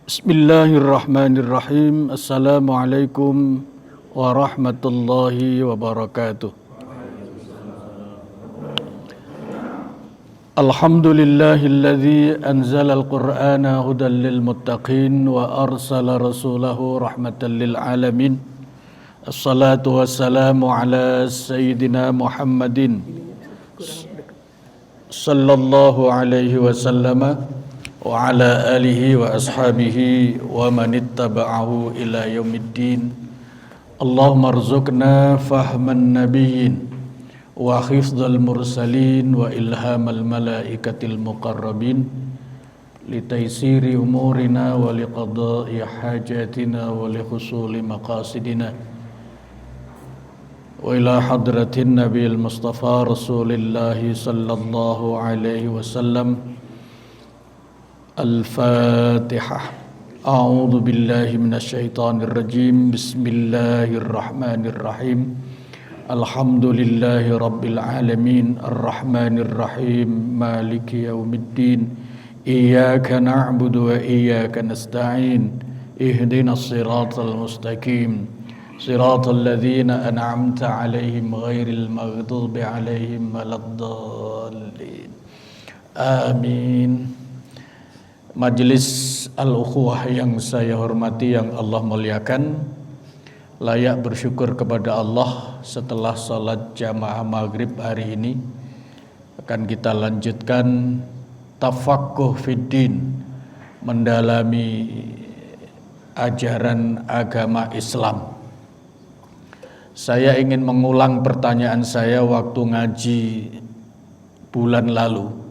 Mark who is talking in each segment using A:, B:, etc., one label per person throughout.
A: Bismillahirrahmanirrahim. Assalamualaikum warahmatullahi wabarakatuh. Alhamdulillahilladzi anzala al-Qur'ana hudan lil muttaqin wa arsala rasulahu rahmatan lil alamin. Assalatu wassalamu ala sayyidina Muhammadin sallallahu alaihi wasallam wa ala alihi wa ashabihi wa man ittaba'ahu ila yaumiddin. Allahumma arzuqna fahman nabiyyin wa hifdzal mursalin wa ilhamal malaikatil muqarrabin litaysiri umurina wa liqada'i hajatina wa lihusuli maqasidina wa ila hadratin nabiyil mustafa rasulillahi sallallahu alaihi wasallam. Al-Fatihah. A'udzu billahi minasyaitonir rajim. Bismillahirrahmanirrahim. Alhamdulillahi rabbil alamin. Arrahmanir rahim. Maliki yaumiddin. Iyyaka na'budu wa iyyaka nasta'in. Ihdinas siratal mustaqim. Siratal ladzina an'amta 'alaihim ghairil maghdubi 'alaihim waladdallin. Amin. Majelis Al-Ukhuwah yang saya hormati, yang Allah muliakan, layak bersyukur kepada Allah. Setelah salat jamaah maghrib hari ini akan kita lanjutkan tafaqquh fiddin, mendalami ajaran agama Islam. Saya ingin mengulang pertanyaan saya waktu ngaji bulan lalu.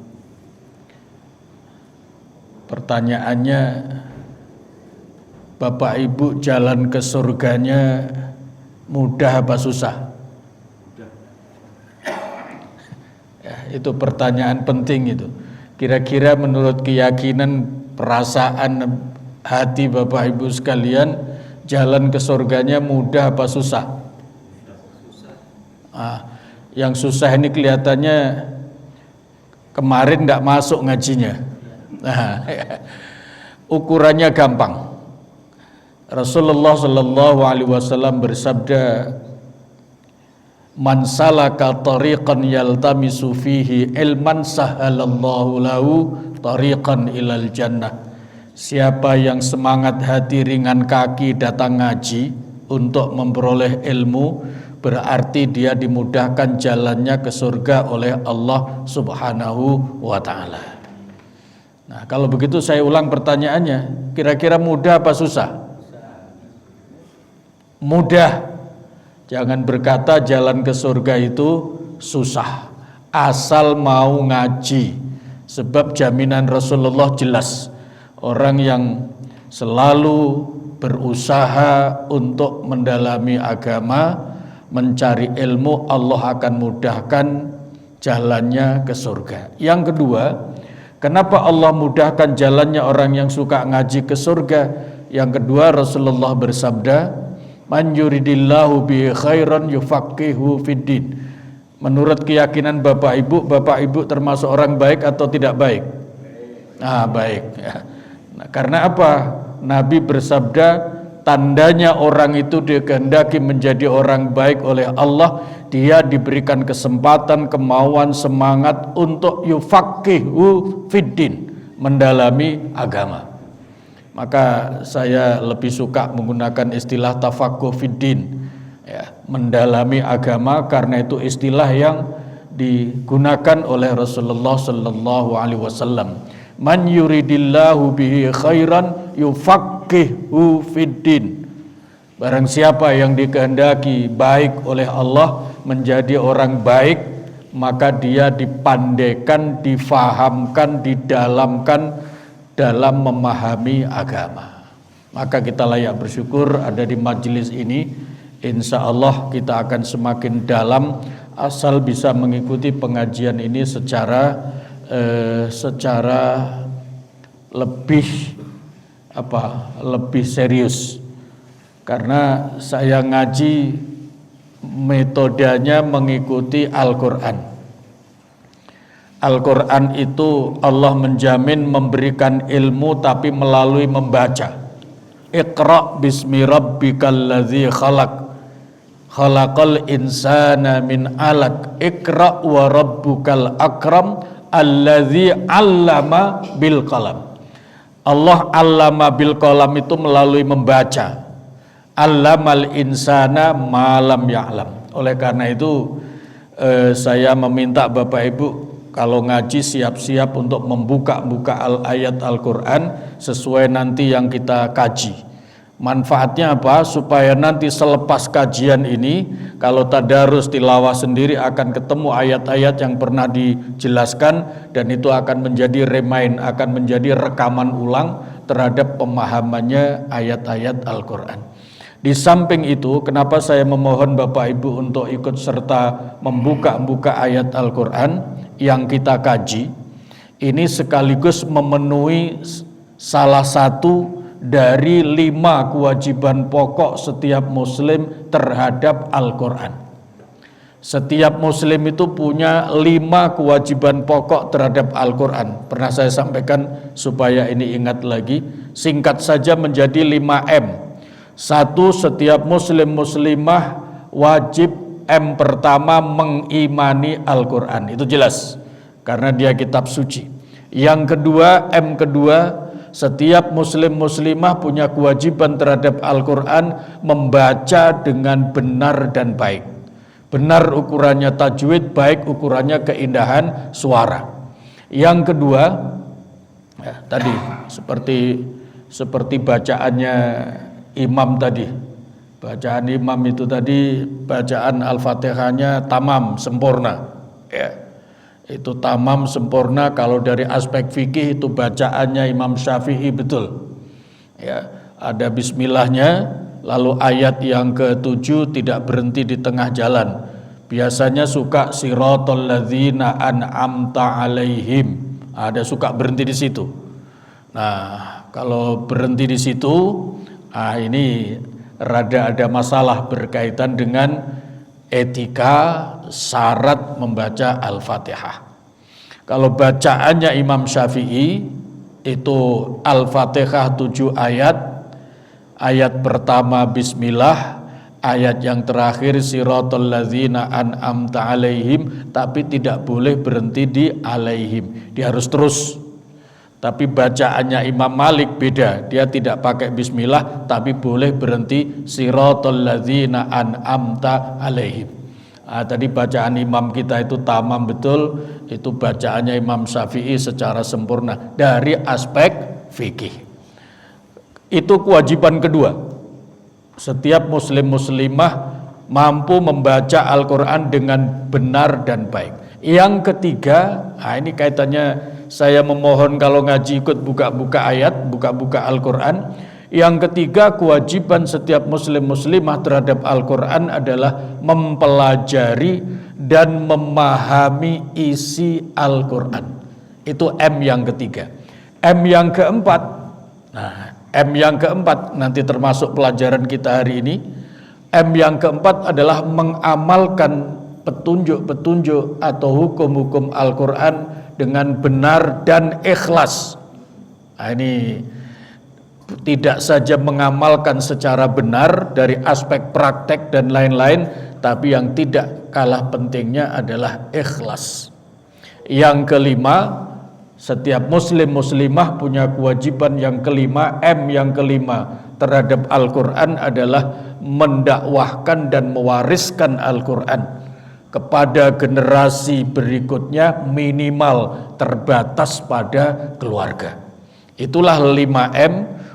A: Pertanyaannya, Bapak Ibu jalan ke surganya mudah apa susah? Ya, itu pertanyaan penting itu. Kira-kira menurut keyakinan, perasaan hati Bapak Ibu sekalian, jalan ke surganya mudah apa susah? Yang susah ini kelihatannya kemarin nggak masuk ngajinya. Ukurannya gampang. Rasulullah sallallahu alaihi wasallam bersabda, "Man salaka tariqan yaltamisu fihi ilman sahalallahu lahu tariqan ilal jannah." Siapa yang semangat hati ringan kaki datang ngaji untuk memperoleh ilmu, berarti dia dimudahkan jalannya ke surga oleh Allah Subhanahu wa taala. Nah, kalau begitu saya ulang pertanyaannya, kira-kira mudah apa susah? Mudah. Jangan berkata jalan ke surga itu susah, asal mau ngaji. Sebab jaminan Rasulullah jelas, orang yang selalu berusaha untuk mendalami agama, mencari ilmu, Allah akan mudahkan jalannya ke surga. Yang kedua, kenapa Allah mudahkan jalannya orang yang suka ngaji ke surga? Yang kedua, Rasulullah bersabda, "Man yuridillahu bihi khairan yufaqihu fiddin." Menurut keyakinan Bapak Ibu termasuk orang baik atau tidak baik? Baik. Nah, karena apa? Nabi bersabda, tandanya orang itu dikehendaki menjadi orang baik oleh Allah, dia diberikan kesempatan, kemauan, semangat untuk yufaqihu fiddin, mendalami agama. Maka saya lebih suka menggunakan istilah tafaqquh fiddin, ya, mendalami agama, karena itu istilah yang digunakan oleh Rasulullah sallallahu alaihi wasallam. Man yuridillahu bihi khairan yufaqihu fiddin. Barang siapa yang dikehendaki baik oleh Allah, menjadi orang baik, maka dia dipandaikan, difahamkan, didalamkan dalam memahami agama. Maka kita layak bersyukur ada di majelis ini. Insya Allah kita akan semakin dalam asal bisa mengikuti pengajian ini secara lebih serius. Karena saya ngaji metodenya mengikuti Al-Quran. Al-Quran itu Allah menjamin memberikan ilmu tapi melalui membaca. Iqra bismi rabbikal ladzi khalaq khalaqal insana min alaq iqra wa rabbukal akram alladzi 'allama bil qalam. Allah 'allama bil qalam itu melalui membaca. 'Allamal insana ma lam ya'lam. Oleh karena itu saya meminta Bapak Ibu kalau ngaji siap-siap untuk membuka-buka ayat Al-Quran sesuai nanti yang kita kaji. Manfaatnya apa? Supaya nanti selepas kajian ini kalau tadarus tilawah sendiri akan ketemu ayat-ayat yang pernah dijelaskan dan itu akan menjadi remind, akan menjadi rekaman ulang terhadap pemahamannya ayat-ayat Al-Quran. Di samping itu, kenapa saya memohon Bapak Ibu untuk ikut serta membuka-buka ayat Al-Quran yang kita kaji, ini sekaligus memenuhi salah satu dari 5 kewajiban pokok setiap muslim terhadap Al-Quran. Setiap muslim itu punya 5 kewajiban pokok terhadap Al-Quran. Pernah saya sampaikan supaya ini ingat lagi, singkat saja menjadi 5M. 1, setiap muslim muslimah wajib M pertama mengimani Al-Quran. Itu jelas karena dia kitab suci. Yang kedua, M kedua, setiap muslim muslimah punya kewajiban terhadap Al-Quran membaca dengan benar dan baik. Benar ukurannya tajwid, baik ukurannya keindahan suara. Yang kedua, ya, tadi seperti bacaannya imam tadi. Bacaan imam itu tadi bacaan Al-Fatihahnya tamam, sempurna. Ya. Itu tamam sempurna. Kalau dari aspek fikih itu bacaannya Imam Syafi'i betul. Ya, ada bismillahnya, lalu ayat yang ke-7 tidak berhenti di tengah jalan. Biasanya suka siratal ladzina an'amta alaihim. Ada suka berhenti di situ. Nah, kalau berhenti di situ, ini rada ada masalah berkaitan dengan etika syarat membaca Al-Fatihah. Kalau bacaannya Imam Syafi'i itu Al-Fatihah 7 ayat. Ayat pertama bismillah, ayat yang terakhir siratal ladzina an'amta alaihim, tapi tidak boleh berhenti di alaihim. Dia harus terus. Tapi bacaannya Imam Malik beda, dia tidak pakai bismillah tapi boleh berhenti siratal ladzina an'amta alaihim. Tadi bacaan imam kita itu tamam betul, itu bacaannya Imam Syafi'i secara sempurna dari aspek fikih. Itu kewajiban kedua. Setiap muslim muslimah mampu membaca Al-Quran dengan benar dan baik. Yang ketiga, ini kaitannya saya memohon kalau ngaji ikut buka-buka ayat, buka-buka Al-Quran. Yang ketiga, kewajiban setiap muslim muslimah terhadap Al-Quran adalah mempelajari dan memahami isi Al-Quran. Itu M yang ketiga. M yang keempat, M yang keempat nanti termasuk pelajaran kita hari ini. M yang keempat adalah mengamalkan petunjuk-petunjuk atau hukum-hukum Al-Quran dengan benar dan ikhlas. Ini tidak saja mengamalkan secara benar dari aspek praktek dan lain-lain, tapi yang tidak kalah pentingnya adalah ikhlas. Yang kelima, setiap muslim muslimah punya kewajiban yang kelima, M yang kelima terhadap Al-Quran adalah mendakwahkan dan mewariskan Al-Quran kepada generasi berikutnya minimal terbatas pada keluarga. Itulah 5M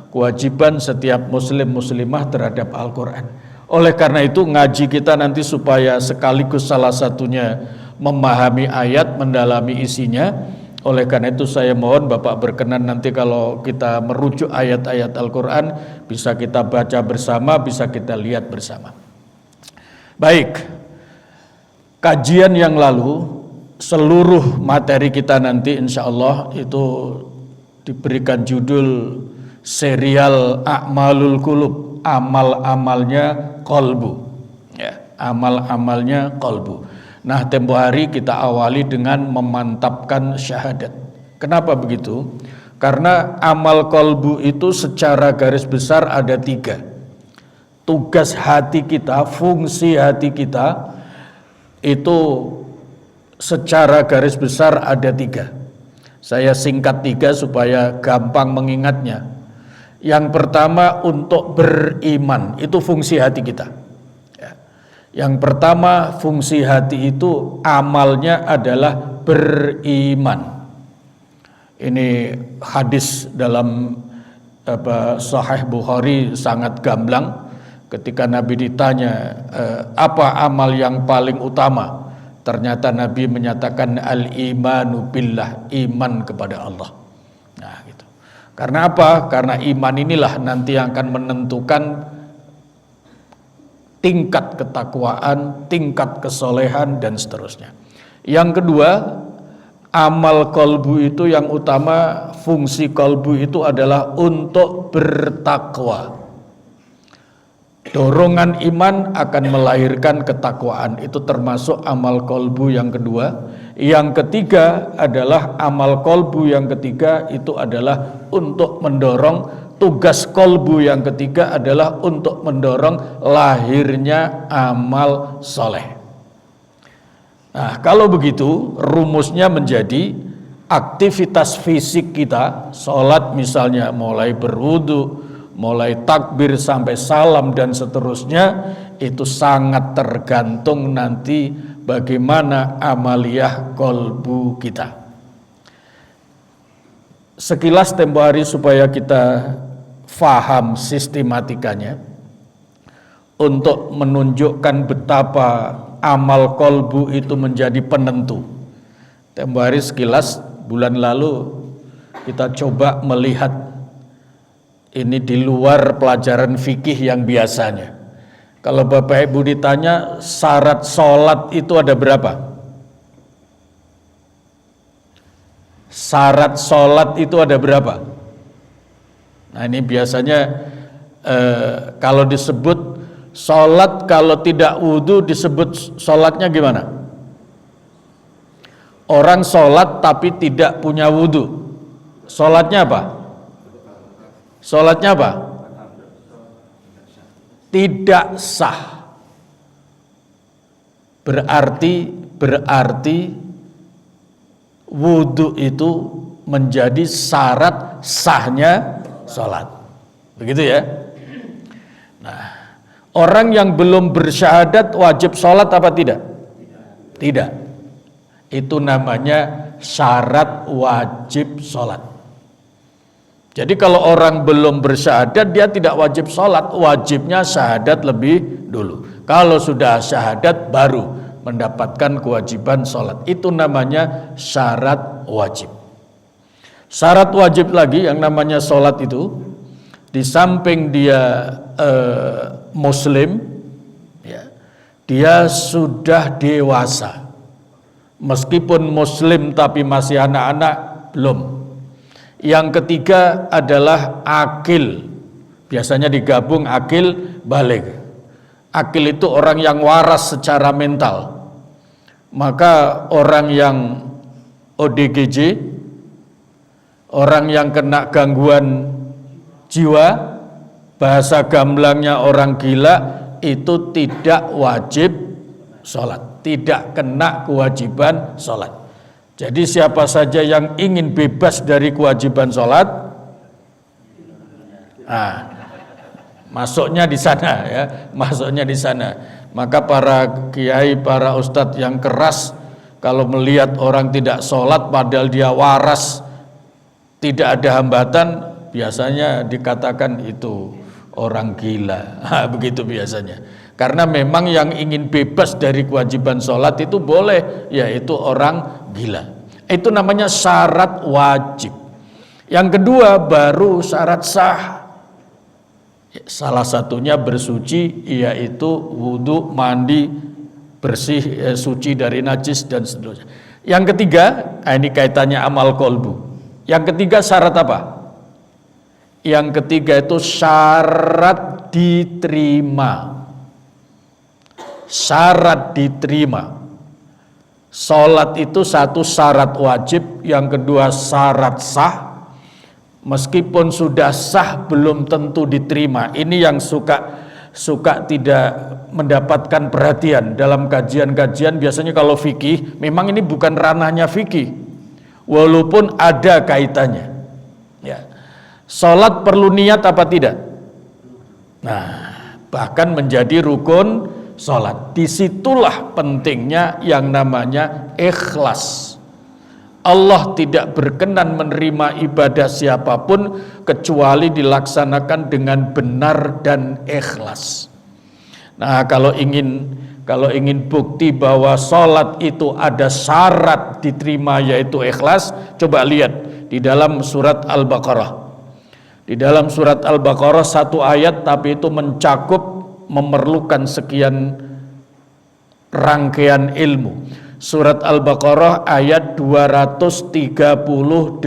A: kewajiban setiap muslim muslimah terhadap Al-Quran. Oleh karena itu ngaji kita nanti supaya sekaligus salah satunya memahami ayat, mendalami isinya. Oleh karena itu saya mohon Bapak berkenan nanti kalau kita merujuk ayat-ayat Al-Quran bisa kita baca bersama, bisa kita lihat bersama. Baik, kajian yang lalu seluruh materi kita nanti insya Allah itu diberikan judul serial A'malul Qulub, amal-amalnya kolbu, ya, amal-amalnya kolbu. Nah, tempo hari kita awali dengan memantapkan syahadat. Kenapa begitu? Karena amal kolbu itu secara garis besar ada 3. Tugas hati kita, fungsi hati kita itu secara garis besar ada 3. Saya singkat 3 supaya gampang mengingatnya. Yang pertama untuk beriman, itu fungsi hati kita. Yang pertama fungsi hati itu amalnya adalah beriman. Ini hadis dalam Sahih Bukhari sangat gamblang. Ketika Nabi ditanya apa amal yang paling utama, ternyata Nabi menyatakan al-imanu billah, iman kepada Allah. Nah, gitu. Karena apa? Karena iman inilah nanti yang akan menentukan tingkat ketakwaan, tingkat kesolehan, dan seterusnya. Yang kedua, amal kolbu itu yang utama, fungsi kolbu itu adalah untuk bertakwa. Dorongan iman akan melahirkan ketakwaan, itu termasuk amal kolbu yang kedua. Yang ketiga adalah amal kolbu yang ketiga itu adalah untuk mendorong, tugas kolbu yang ketiga adalah untuk mendorong lahirnya amal soleh. Nah, kalau begitu rumusnya menjadi aktivitas fisik kita, sholat misalnya mulai berwudu, mulai takbir sampai salam dan seterusnya, itu sangat tergantung nanti bagaimana amaliyah kolbu kita. Sekilas tempo hari supaya kita faham sistematikanya, untuk menunjukkan betapa amal kolbu itu menjadi penentu. Tempo hari sekilas bulan lalu kita coba melihat ini di luar pelajaran fikih yang biasanya. Kalau Bapak Ibu ditanya syarat sholat itu ada berapa? Syarat sholat itu ada berapa? Nah, ini biasanya kalau disebut sholat, kalau tidak wudhu disebut sholatnya gimana? Orang sholat tapi tidak punya wudhu, sholatnya apa? Sholatnya apa? Tidak sah. Berarti wudhu itu menjadi syarat sahnya sholat. Begitu ya. Nah, orang yang belum bersyahadat wajib sholat apa tidak? Tidak. Itu namanya syarat wajib sholat. Jadi kalau orang belum bersyahadat dia tidak wajib sholat, wajibnya syahadat lebih dulu. Kalau sudah syahadat baru mendapatkan kewajiban sholat. Itu namanya syarat wajib. Syarat wajib lagi yang namanya sholat itu, di samping dia muslim, ya, dia sudah dewasa. Meskipun muslim tapi masih anak-anak, belum. Yang ketiga adalah akil. Biasanya digabung akil baligh. Akil itu orang yang waras secara mental. Maka orang yang ODGJ, orang yang kena gangguan jiwa, bahasa gamblangnya orang gila, itu tidak wajib sholat, tidak kena kewajiban sholat. Jadi siapa saja yang ingin bebas dari kewajiban sholat, masuknya di sana ya, masuknya di sana. Maka para kiai, para ustadz yang keras kalau melihat orang tidak sholat padahal dia waras, tidak ada hambatan, biasanya dikatakan itu orang gila. Begitu biasanya. Karena memang yang ingin bebas dari kewajiban sholat itu boleh, yaitu orang gila. Itu namanya syarat wajib. Yang kedua baru syarat sah. Salah satunya bersuci, yaitu wudhu, mandi, bersih, suci dari najis dan seterusnya. Yang ketiga, ini kaitannya amal kolbu. Yang ketiga syarat apa? Yang ketiga itu syarat diterima. Syarat diterima. Salat itu satu syarat wajib, yang kedua syarat sah. Meskipun sudah sah belum tentu diterima. Ini yang suka tidak mendapatkan perhatian dalam kajian-kajian. Biasanya kalau fikih, memang ini bukan ranahnya fikih, walaupun ada kaitannya. Ya. Salat perlu niat apa tidak? Nah, bahkan menjadi rukun salat. Disitulah pentingnya yang namanya ikhlas. Allah tidak berkenan menerima ibadah siapapun kecuali dilaksanakan dengan benar dan ikhlas. Nah, kalau ingin bukti bahwa salat itu ada syarat diterima yaitu ikhlas, coba lihat di dalam surat Al-Baqarah. Di dalam surat Al-Baqarah satu ayat tapi itu mencakup, memerlukan sekian rangkaian ilmu. Surat Al-Baqarah ayat 238.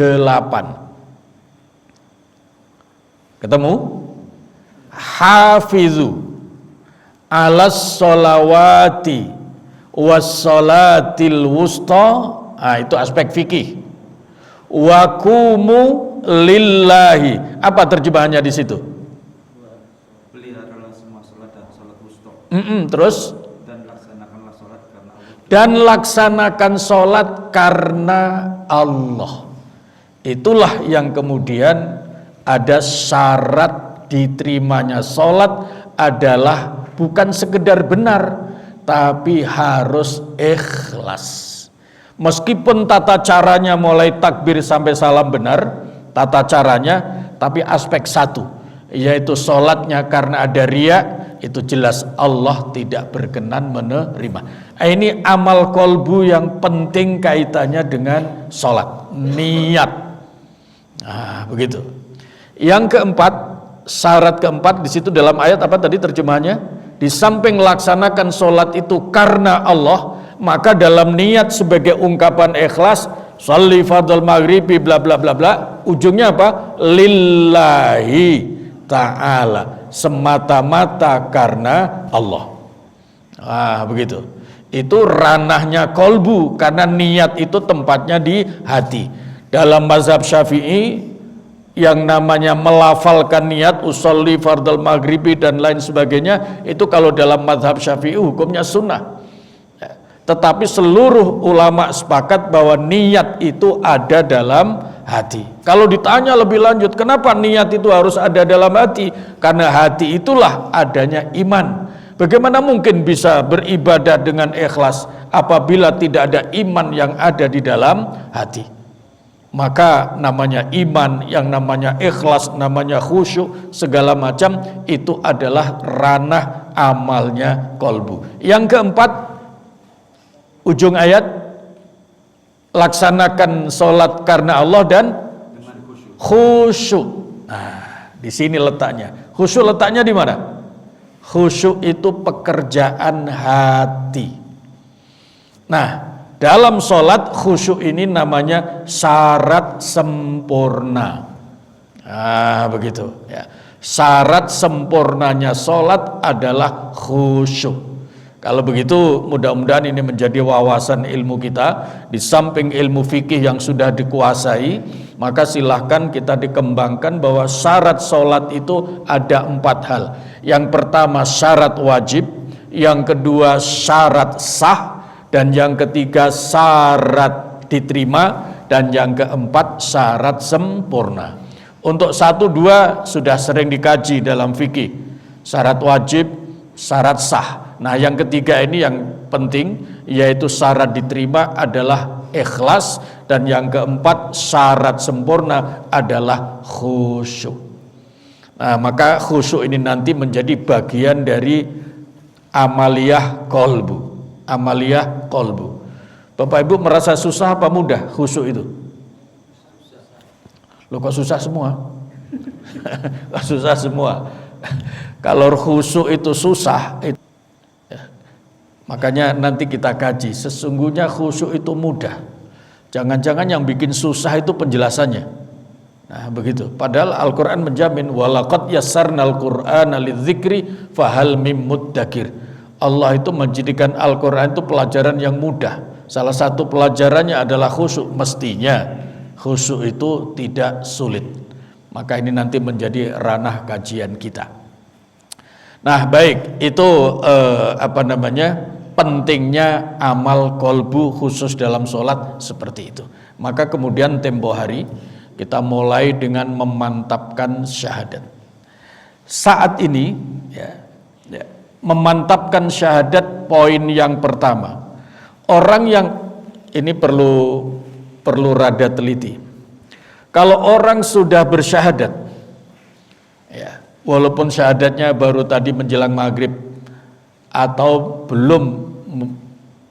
A: Ketemu? Hafizu alas sholawati was sholatil wusta. Nah, itu aspek fikih. Wa qumu lillahi. Apa terjemahannya di situ?
B: Peliharalah semua salat dan salat wusta.
A: Terus?
B: Dan laksanakanlah salat karena Allah.
A: Dan laksanakan sholat karena Allah. Itulah yang kemudian ada syarat diterimanya sholat adalah bukan sekedar benar, tapi harus ikhlas. Meskipun tata caranya mulai takbir sampai salam benar, tata caranya, tapi aspek satu, yaitu sholatnya karena ada riya, itu jelas Allah tidak berkenan menerima. Ini amal kolbu yang penting kaitannya dengan sholat, niat. Nah, begitu. Yang keempat, syarat keempat di situ dalam ayat apa tadi terjemahannya? Di samping laksanakan sholat itu karena Allah, maka dalam niat sebagai ungkapan ikhlas, sholli fardal maghribi bla bla bla bla, ujungnya apa? Lillahi ta'ala, semata-mata karena Allah. Begitu. Itu ranahnya kolbu, karena niat itu tempatnya di hati. Dalam mazhab Syafi'i yang namanya melafalkan niat usolli fardal maghribi dan lain sebagainya, itu kalau dalam mazhab Syafi'i hukumnya sunnah. Tetapi seluruh ulama sepakat bahwa niat itu ada dalam hati. Kalau ditanya lebih lanjut, kenapa niat itu harus ada dalam hati? Karena hati itulah adanya iman. Bagaimana mungkin bisa beribadah dengan ikhlas apabila tidak ada iman yang ada di dalam hati? Maka namanya iman, yang namanya ikhlas, namanya khusyuk, segala macam itu adalah ranah amalnya kolbu. Yang keempat, ujung ayat, laksanakan sholat karena Allah dan khusyuk. Nah, di sini letaknya. Khusyuk letaknya di mana? Khusyuk itu pekerjaan hati. Nah, dalam sholat khusyuk ini namanya syarat sempurna. Begitu ya. Syarat sempurnanya sholat adalah khusyuk. Kalau begitu mudah-mudahan ini menjadi wawasan ilmu kita. Di samping ilmu fikih yang sudah dikuasai, maka silahkan kita dikembangkan bahwa syarat sholat itu ada 4 hal. Yang pertama syarat wajib, yang kedua syarat sah, dan yang ketiga syarat diterima, dan yang keempat syarat sempurna. Untuk 1, 2 sudah sering dikaji dalam fikih. Syarat wajib, syarat sah. Nah, yang ketiga ini yang penting, yaitu syarat diterima adalah ikhlas, dan yang keempat syarat sempurna adalah khusyuk. Nah, maka khusyuk ini nanti menjadi bagian dari amaliyah kolbu. Amaliyah kolbu. Bapak Ibu merasa susah apa mudah khusyuk itu? Loh, kok susah semua? Susah semua. Kalau khusyuk itu susah, makanya nanti kita kaji, sesungguhnya khusyuk itu mudah. Jangan-jangan yang bikin susah itu penjelasannya. Nah, begitu. Padahal Al-Quran menjamin walaqad yassarnal Qur'ana lidzikri fahal mim muddakir. Allah itu menjadikan Al-Quran itu pelajaran yang mudah. Salah satu pelajarannya adalah khusyuk. Mestinya khusyuk itu tidak sulit. Maka ini nanti menjadi ranah kajian kita. Nah, baik, itu pentingnya amal kolbu khusus dalam sholat seperti itu. Maka kemudian tempo hari kita mulai dengan memantapkan syahadat. Saat ini memantapkan syahadat poin yang pertama. Orang yang ini perlu rada teliti. Kalau orang sudah bersyahadat, ya, walaupun syahadatnya baru tadi menjelang maghrib atau belum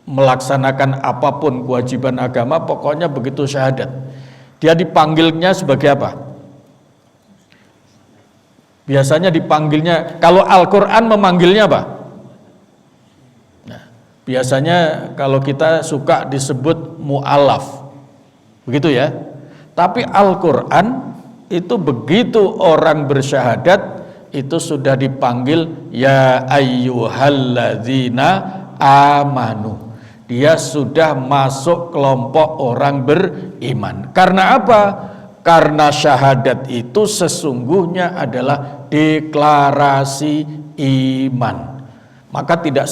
A: melaksanakan apapun kewajiban agama, pokoknya begitu syahadat, dia dipanggilnya sebagai apa? Biasanya dipanggilnya, kalau Al-Quran memanggilnya apa? Nah, biasanya kalau kita suka disebut mu'alaf, begitu ya. Tapi Al-Quran itu begitu orang bersyahadat, itu sudah dipanggil ya ayyuhalladzina amanu. Dia sudah masuk kelompok orang beriman. Karena apa? Karena syahadat itu sesungguhnya adalah deklarasi iman. Maka tidak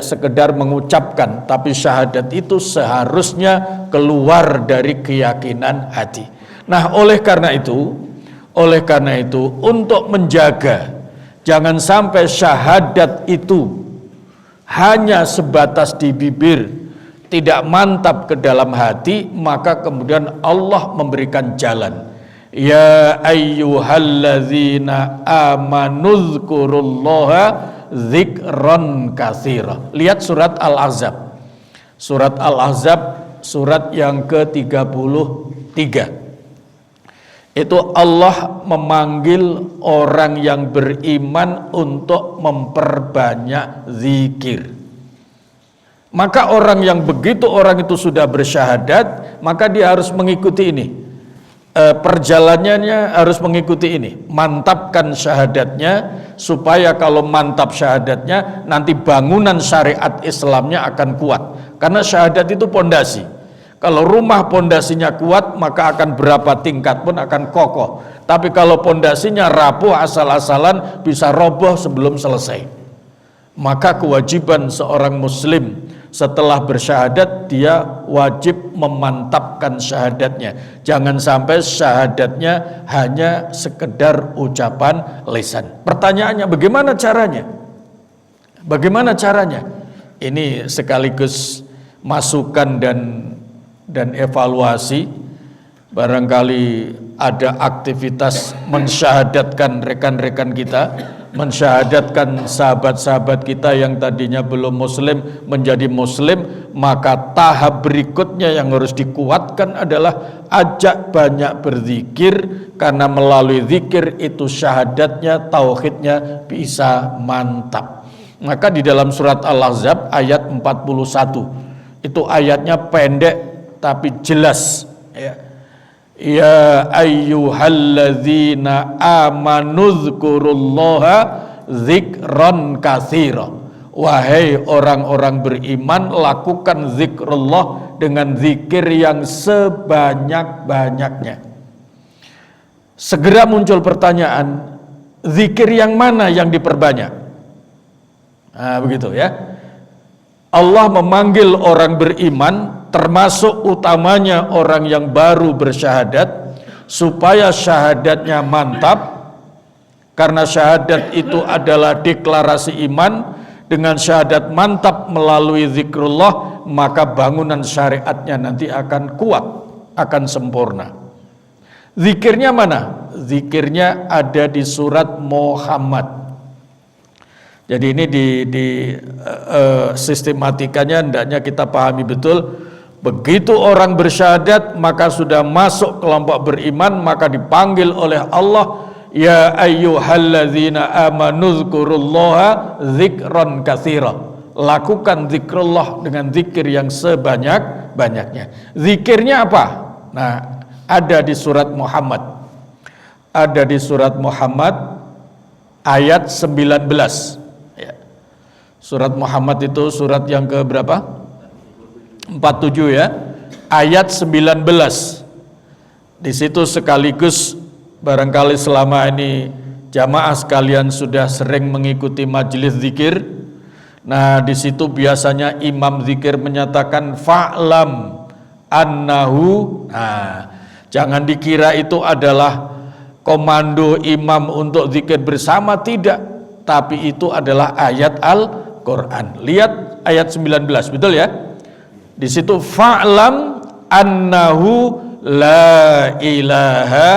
A: sekedar mengucapkan, tapi syahadat itu seharusnya keluar dari keyakinan hati. Nah, oleh karena itu untuk menjaga jangan sampai syahadat itu hanya sebatas di bibir, tidak mantap ke dalam hati, maka kemudian Allah memberikan jalan. Ya ayyuhalladzina amanudzukurullaha dzikran katsira. Lihat surat Al-Ahzab. Surat Al-Ahzab surat yang ke-33. Itu Allah memanggil orang yang beriman untuk memperbanyak zikir. Maka orang yang begitu orang itu sudah bersyahadat, maka dia harus mengikuti ini. Perjalanannya harus mengikuti ini. Mantapkan syahadatnya, supaya kalau mantap syahadatnya, nanti bangunan syariat Islamnya akan kuat. Karena syahadat itu pondasi. Kalau rumah pondasinya kuat, maka akan berapa tingkat pun akan kokoh. Tapi kalau pondasinya rapuh asal-asalan, bisa roboh sebelum selesai. Maka kewajiban seorang muslim setelah bersyahadat, dia wajib memantapkan syahadatnya. Jangan sampai syahadatnya hanya sekedar ucapan lisan. Pertanyaannya, bagaimana caranya? Bagaimana caranya? Ini sekaligus masukan dan evaluasi. Barangkali ada aktivitas mensyahadatkan rekan-rekan kita, mensyahadatkan sahabat-sahabat kita yang tadinya belum muslim menjadi muslim, maka tahap berikutnya yang harus dikuatkan adalah ajak banyak berzikir, karena melalui zikir itu syahadatnya, tauhidnya bisa mantap. Maka di dalam surat Al-Ahzab ayat 41, itu ayatnya pendek tapi jelas, ya. Ya ayyuhalladzina amanudzukurullaha dzikran katsira. Wahai orang-orang beriman, lakukan zikrullah dengan zikir yang sebanyak-banyaknya. Segera muncul pertanyaan, zikir yang mana yang diperbanyak? Nah, begitu ya. Allah memanggil orang beriman, termasuk utamanya orang yang baru bersyahadat, supaya syahadatnya mantap. Karena syahadat itu adalah deklarasi iman. Dengan syahadat mantap melalui zikrullah, maka bangunan syariatnya nanti akan kuat, akan sempurna. Zikirnya mana? Zikirnya ada di surat Muhammad. Jadi ini di sistematikanya hendaknya kita pahami betul. Begitu orang bersyahadat, maka sudah masuk kelompok beriman, maka dipanggil oleh Allah, ya ayyuhalladzina amanudzukurullaha dzikran katsira. Lakukan zikrullah dengan zikir yang sebanyak-banyaknya. Zikirnya apa? Nah, ada di surat Muhammad. Ada di surat Muhammad ayat 19. Surat Muhammad itu surat yang ke berapa? 47 ya, ayat 19. Di situ sekaligus barangkali selama ini jamaah sekalian sudah sering mengikuti majelis zikir. Nah, di situ biasanya imam zikir menyatakan fa'lam annahu. Nah, jangan dikira itu adalah komando imam untuk zikir bersama, tidak, tapi itu adalah ayat Al-Qur'an. Lihat ayat 19, betul ya? Di situ fa'lam annahu la ilaha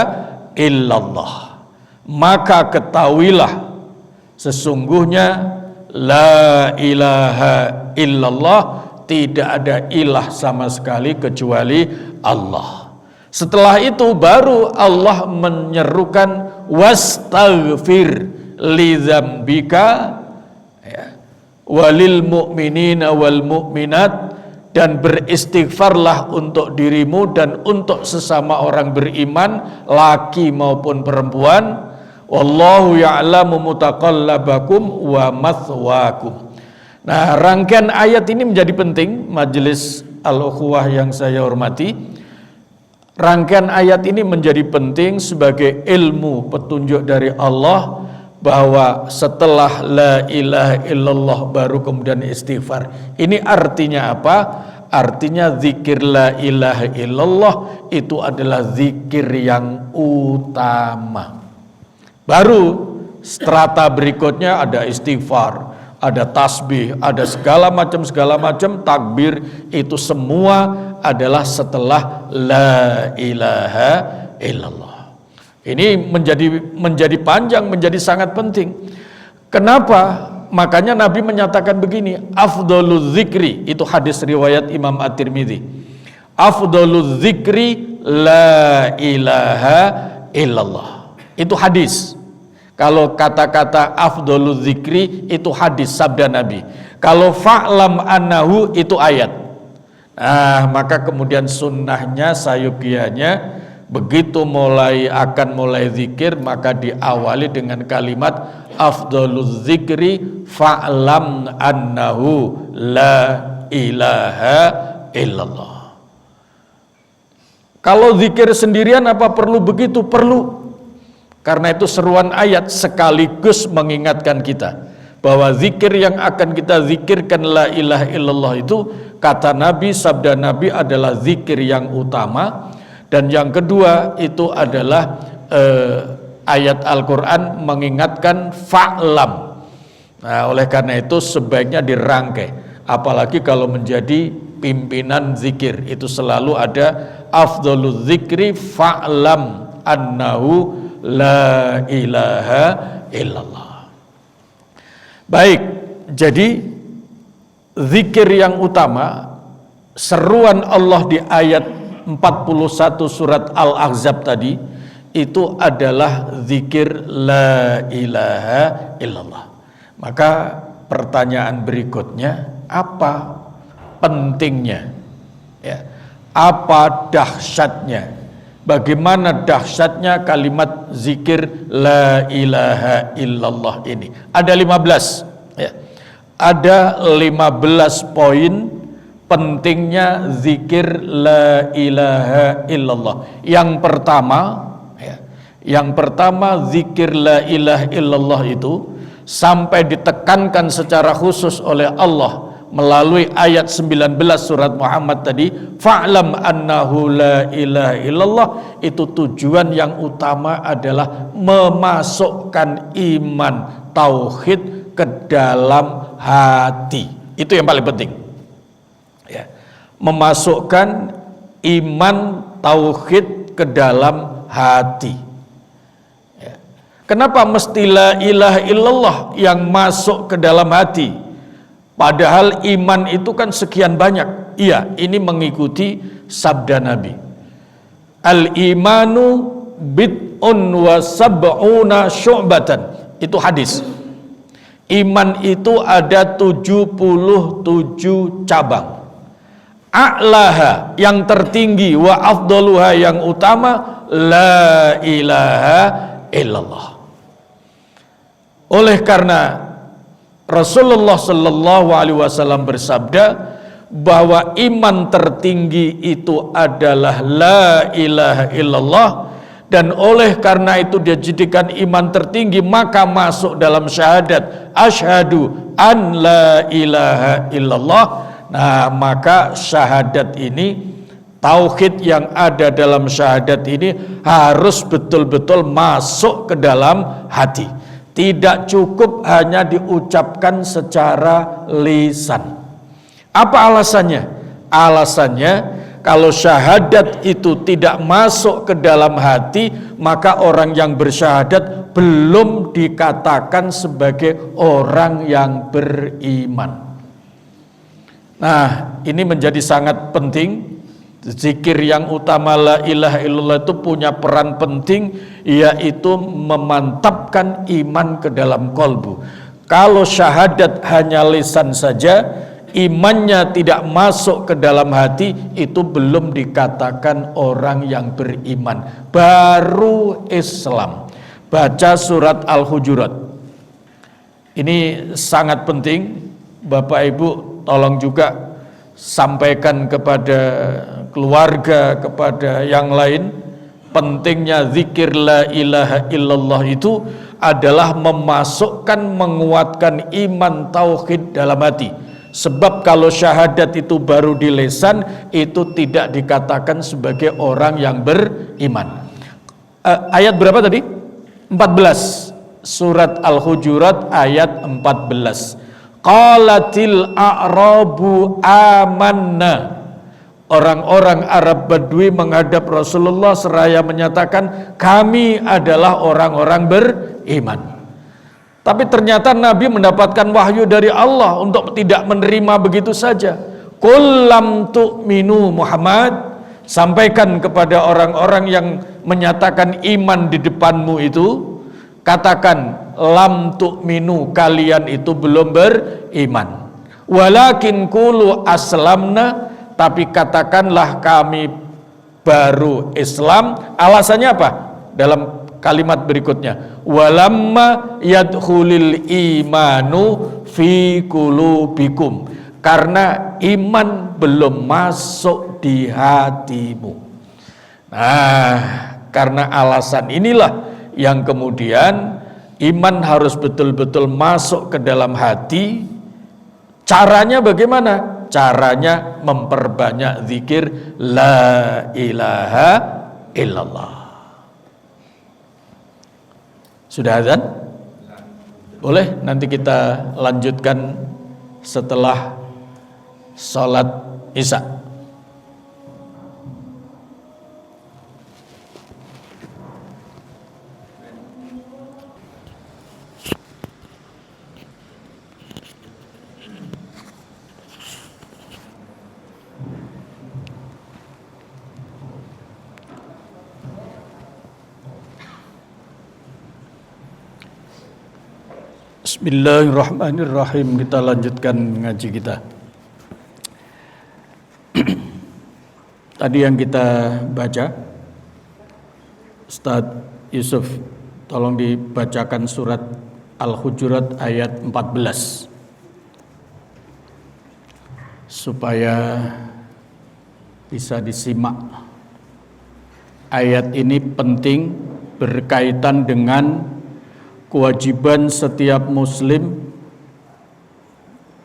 A: illallah. Maka ketahuilah sesungguhnya la ilaha illallah, tidak ada ilah sama sekali kecuali Allah. Setelah itu baru Allah menyerukan wastaghfir lidzambika ya, walil mu'minina wal mu'minat, dan beristighfarlah untuk dirimu dan untuk sesama orang beriman, laki maupun perempuan. Wallahu ya'lamu mutaqallabakum wa mathwakum. Nah, rangkaian ayat ini menjadi penting, majelis al-ukhuwah yang saya hormati. Rangkaian ayat ini menjadi penting sebagai ilmu petunjuk dari Allah, bahwa setelah la ilaha illallah baru kemudian istighfar. Ini artinya apa? Artinya zikir la ilaha illallah itu adalah zikir yang utama. Baru strata berikutnya ada istighfar, ada tasbih, ada segala macam takbir, itu semua adalah setelah la ilaha illallah. Ini menjadi panjang, menjadi sangat penting. Kenapa? Makanya Nabi menyatakan begini, afdhaluz zikri, itu hadis riwayat Imam At-Tirmidzi. Afdhaluz zikri la ilaha illallah. Itu hadis. Kalau kata-kata afdhaluz zikri itu hadis, sabda Nabi. Kalau fa'lam annahu itu ayat. Nah, maka kemudian sunnahnya, sayukianya, begitu akan mulai zikir, maka diawali dengan kalimat afdhaluz zikri fa'lam annahu la ilaha illallah. Kalau zikir sendirian apa perlu begitu? Perlu. Karena itu seruan ayat sekaligus mengingatkan kita bahwa zikir yang akan kita zikirkan la ilaha illallah itu, kata Nabi, sabda Nabi, adalah zikir yang utama. Dan yang kedua itu adalah ayat Al-Quran mengingatkan fa'lam. Nah, oleh karena itu sebaiknya dirangkai, apalagi kalau menjadi pimpinan zikir, itu selalu ada afdhaluz zikri fa'lam annahu la ilaha illallah. Baik, jadi zikir yang utama, seruan Allah di ayat 41 surat Al-Ahzab tadi, itu adalah zikir la ilaha illallah. Maka pertanyaan berikutnya, apa pentingnya? Ya, apa dahsyatnya? Bagaimana dahsyatnya kalimat zikir la ilaha illallah ini? Ada 15 ya. Ada 15 poin pentingnya zikir la ilaha illallah. Yang pertama zikir la ilaha illallah itu sampai ditekankan secara khusus oleh Allah melalui ayat 19 surat Muhammad tadi, fa'lam annahu la ilaha illallah, itu tujuan yang utama adalah memasukkan iman tauhid ke dalam hati. Itu yang paling penting ya. Memasukkan iman tauhid ke dalam hati ya. Kenapa mesti la ilaha illallah yang masuk ke dalam hati? Padahal iman itu kan sekian banyak. Iya, ini mengikuti sabda Nabi. Al-imanu bid'un wa sab'una syu'batan. Itu hadis. Iman itu ada 77 cabang. A'laha yang tertinggi, wa afdaluha yang utama, la ilaha illallah. Oleh karena Rasulullah sallallahu alaihi wasallam bersabda bahwa iman tertinggi itu adalah la ilaha illallah, dan oleh karena itu dia jadikan iman tertinggi, maka masuk dalam syahadat asyhadu an la ilaha illallah. Nah, maka syahadat ini, tauhid yang ada dalam syahadat ini harus betul-betul masuk ke dalam hati. Tidak cukup hanya diucapkan secara lisan. Apa alasannya? Alasannya, kalau syahadat itu tidak masuk ke dalam hati, maka orang yang bersyahadat belum dikatakan sebagai orang yang beriman. Nah, ini menjadi sangat penting. Zikir yang utama la ilaha illallah itu punya peran penting, yaitu memantapkan iman ke dalam kolbu. Kalau syahadat hanya lisan saja, imannya tidak masuk ke dalam hati, itu belum dikatakan orang yang beriman, baru Islam. Baca surat Al-Hujurat. Ini sangat penting. Bapak Ibu tolong juga sampaikan kepada keluarga, kepada yang lain, pentingnya zikir la ilaha illallah itu adalah memasukkan, menguatkan iman tauhid dalam hati. Sebab kalau syahadat itu baru di lisan, itu tidak dikatakan sebagai orang yang beriman. Ayat berapa tadi? 14. Surat Al-Hujurat ayat 14. Qalatil a'rabu amanna. Orang-orang Arab Badui menghadap Rasulullah seraya menyatakan, kami adalah orang-orang beriman. Tapi ternyata Nabi mendapatkan wahyu dari Allah untuk tidak menerima begitu saja. Qul lam tu'minu Muhammad, sampaikan kepada orang-orang yang menyatakan iman di depanmu itu, katakan lam tu'minu, kalian itu belum beriman. Walakin qulu aslamna, tapi katakanlah kami baru Islam. Alasannya apa? Dalam kalimat berikutnya, walamma yadkhulil imanu fi qulubikum, karena iman belum masuk di hatimu. Nah, karena alasan inilah yang kemudian iman harus betul-betul masuk ke dalam hati. Caranya bagaimana? Caranya memperbanyak zikir la ilaha illallah. Sudah azan? Boleh nanti kita lanjutkan setelah sholat Isya. Bismillahirrahmanirrahim. Kita lanjutkan ngaji kita. Tadi yang kita baca, Ustaz Yusuf, tolong dibacakan surat Al-Hujurat ayat 14 supaya bisa disimak. Ayat ini penting, berkaitan dengan kewajiban setiap muslim,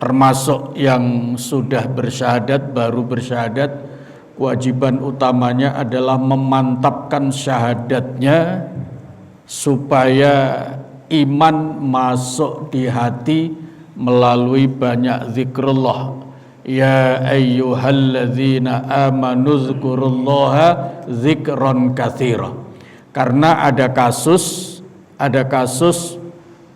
A: termasuk yang sudah bersyahadat, baru bersyahadat. Kewajiban utamanya adalah memantapkan syahadatnya supaya iman masuk di hati melalui banyak zikrullah. Ya ayyuhalladzina amanu dzkurullaha dzikran katsira. Karena ada kasus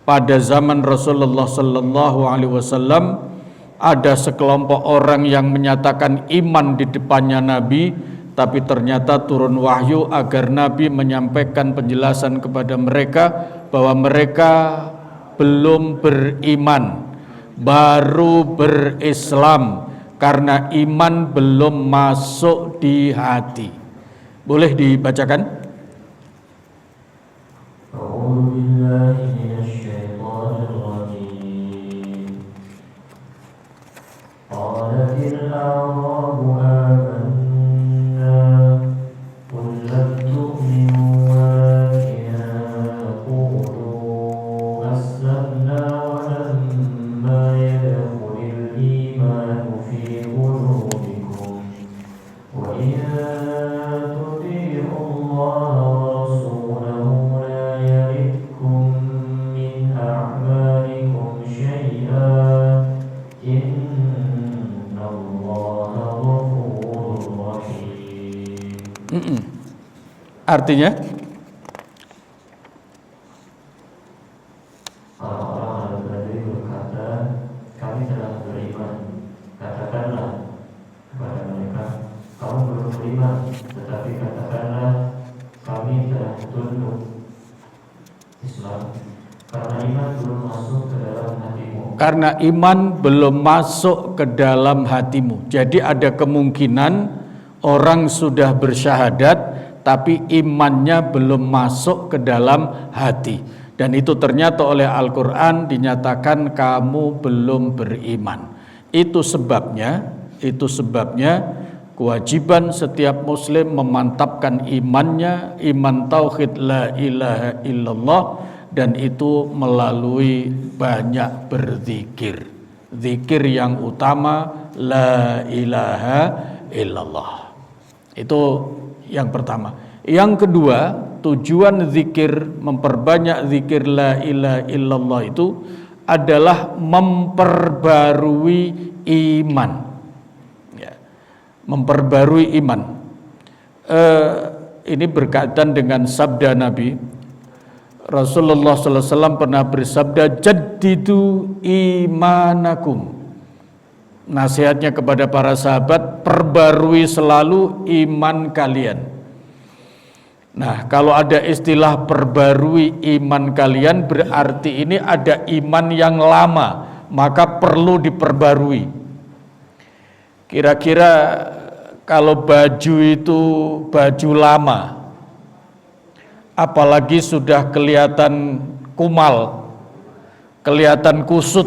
A: pada zaman Rasulullah sallallahu alaihi wasallam, ada sekelompok orang yang menyatakan iman di depannya Nabi, tapi ternyata turun wahyu agar Nabi menyampaikan penjelasan kepada mereka bahwa mereka belum beriman, baru berislam karena iman belum masuk di hati. Boleh dibacakan?
C: أعوذ بالله من الشيطان الرجيم قالت الأعراب الأعراب آمنا قل لم تؤمنوا ولكن قولوا أسلمنا ولما يدخل الإيمان في قلوبكم وإن تطيعوا الله ورسوله لا يلدكم من أعمالكم شيئا إن الله غفور رحيم.
A: Artinya
C: Orang-orang Al-Badri berkata, kami telah beriman. Katakanlah kepada mereka, kamu belum beriman, tetapi katakanlah kami telah tunduk Islam, karena iman belum masuk ke dalam hatimu.
A: karena iman belum masuk ke dalam hatimu. Jadi ada kemungkinan orang sudah bersyahadat tapi imannya belum masuk ke dalam hati. Dan itu ternyata oleh Al-Quran dinyatakan kamu belum beriman. Itu sebabnya kewajiban setiap muslim memantapkan imannya, iman tauhid la ilaha illallah, dan itu melalui banyak berzikir. Zikir yang utama la ilaha illallah. Itu yang pertama. Yang kedua, tujuan zikir, memperbanyak zikir la ilaha illallah itu adalah memperbarui iman. Ya, memperbarui iman. Ini berkaitan dengan sabda Nabi. Rasulullah SAW pernah bersabda, jaddidu imanakum. Nasihatnya kepada para sahabat, perbarui selalu iman kalian. Nah, kalau ada istilah perbarui iman kalian, berarti ini ada iman yang lama, maka perlu diperbarui. Kira-kira kalau baju itu baju lama, apalagi sudah kelihatan kumal, kelihatan kusut,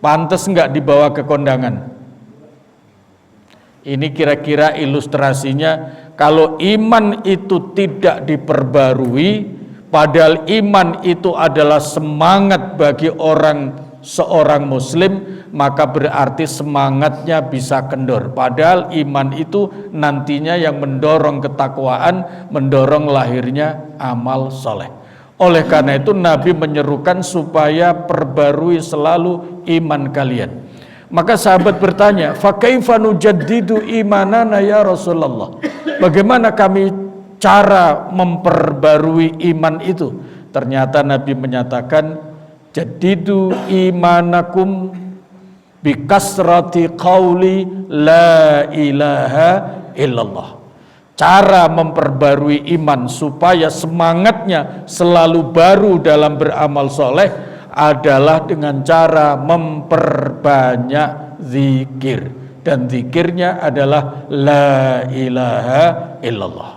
A: pantas nggak dibawa ke kondangan? Ini kira-kira ilustrasinya, kalau iman itu tidak diperbarui, padahal iman itu adalah semangat bagi seorang muslim, maka berarti semangatnya bisa kendor. Padahal iman itu nantinya yang mendorong ketakwaan, mendorong lahirnya amal soleh. Oleh karena itu Nabi menyerukan supaya perbarui selalu iman kalian. Maka sahabat bertanya, fa kaifa nujaddidu imanana ya Rasulullah? Bagaimana kami cara memperbarui iman itu? Ternyata Nabi menyatakan, jaddidu imanakum bikasrati qauli la ilaha illallah. Cara memperbarui iman supaya semangatnya selalu baru dalam beramal soleh adalah dengan cara memperbanyak zikir, dan zikirnya adalah la ilaha illallah.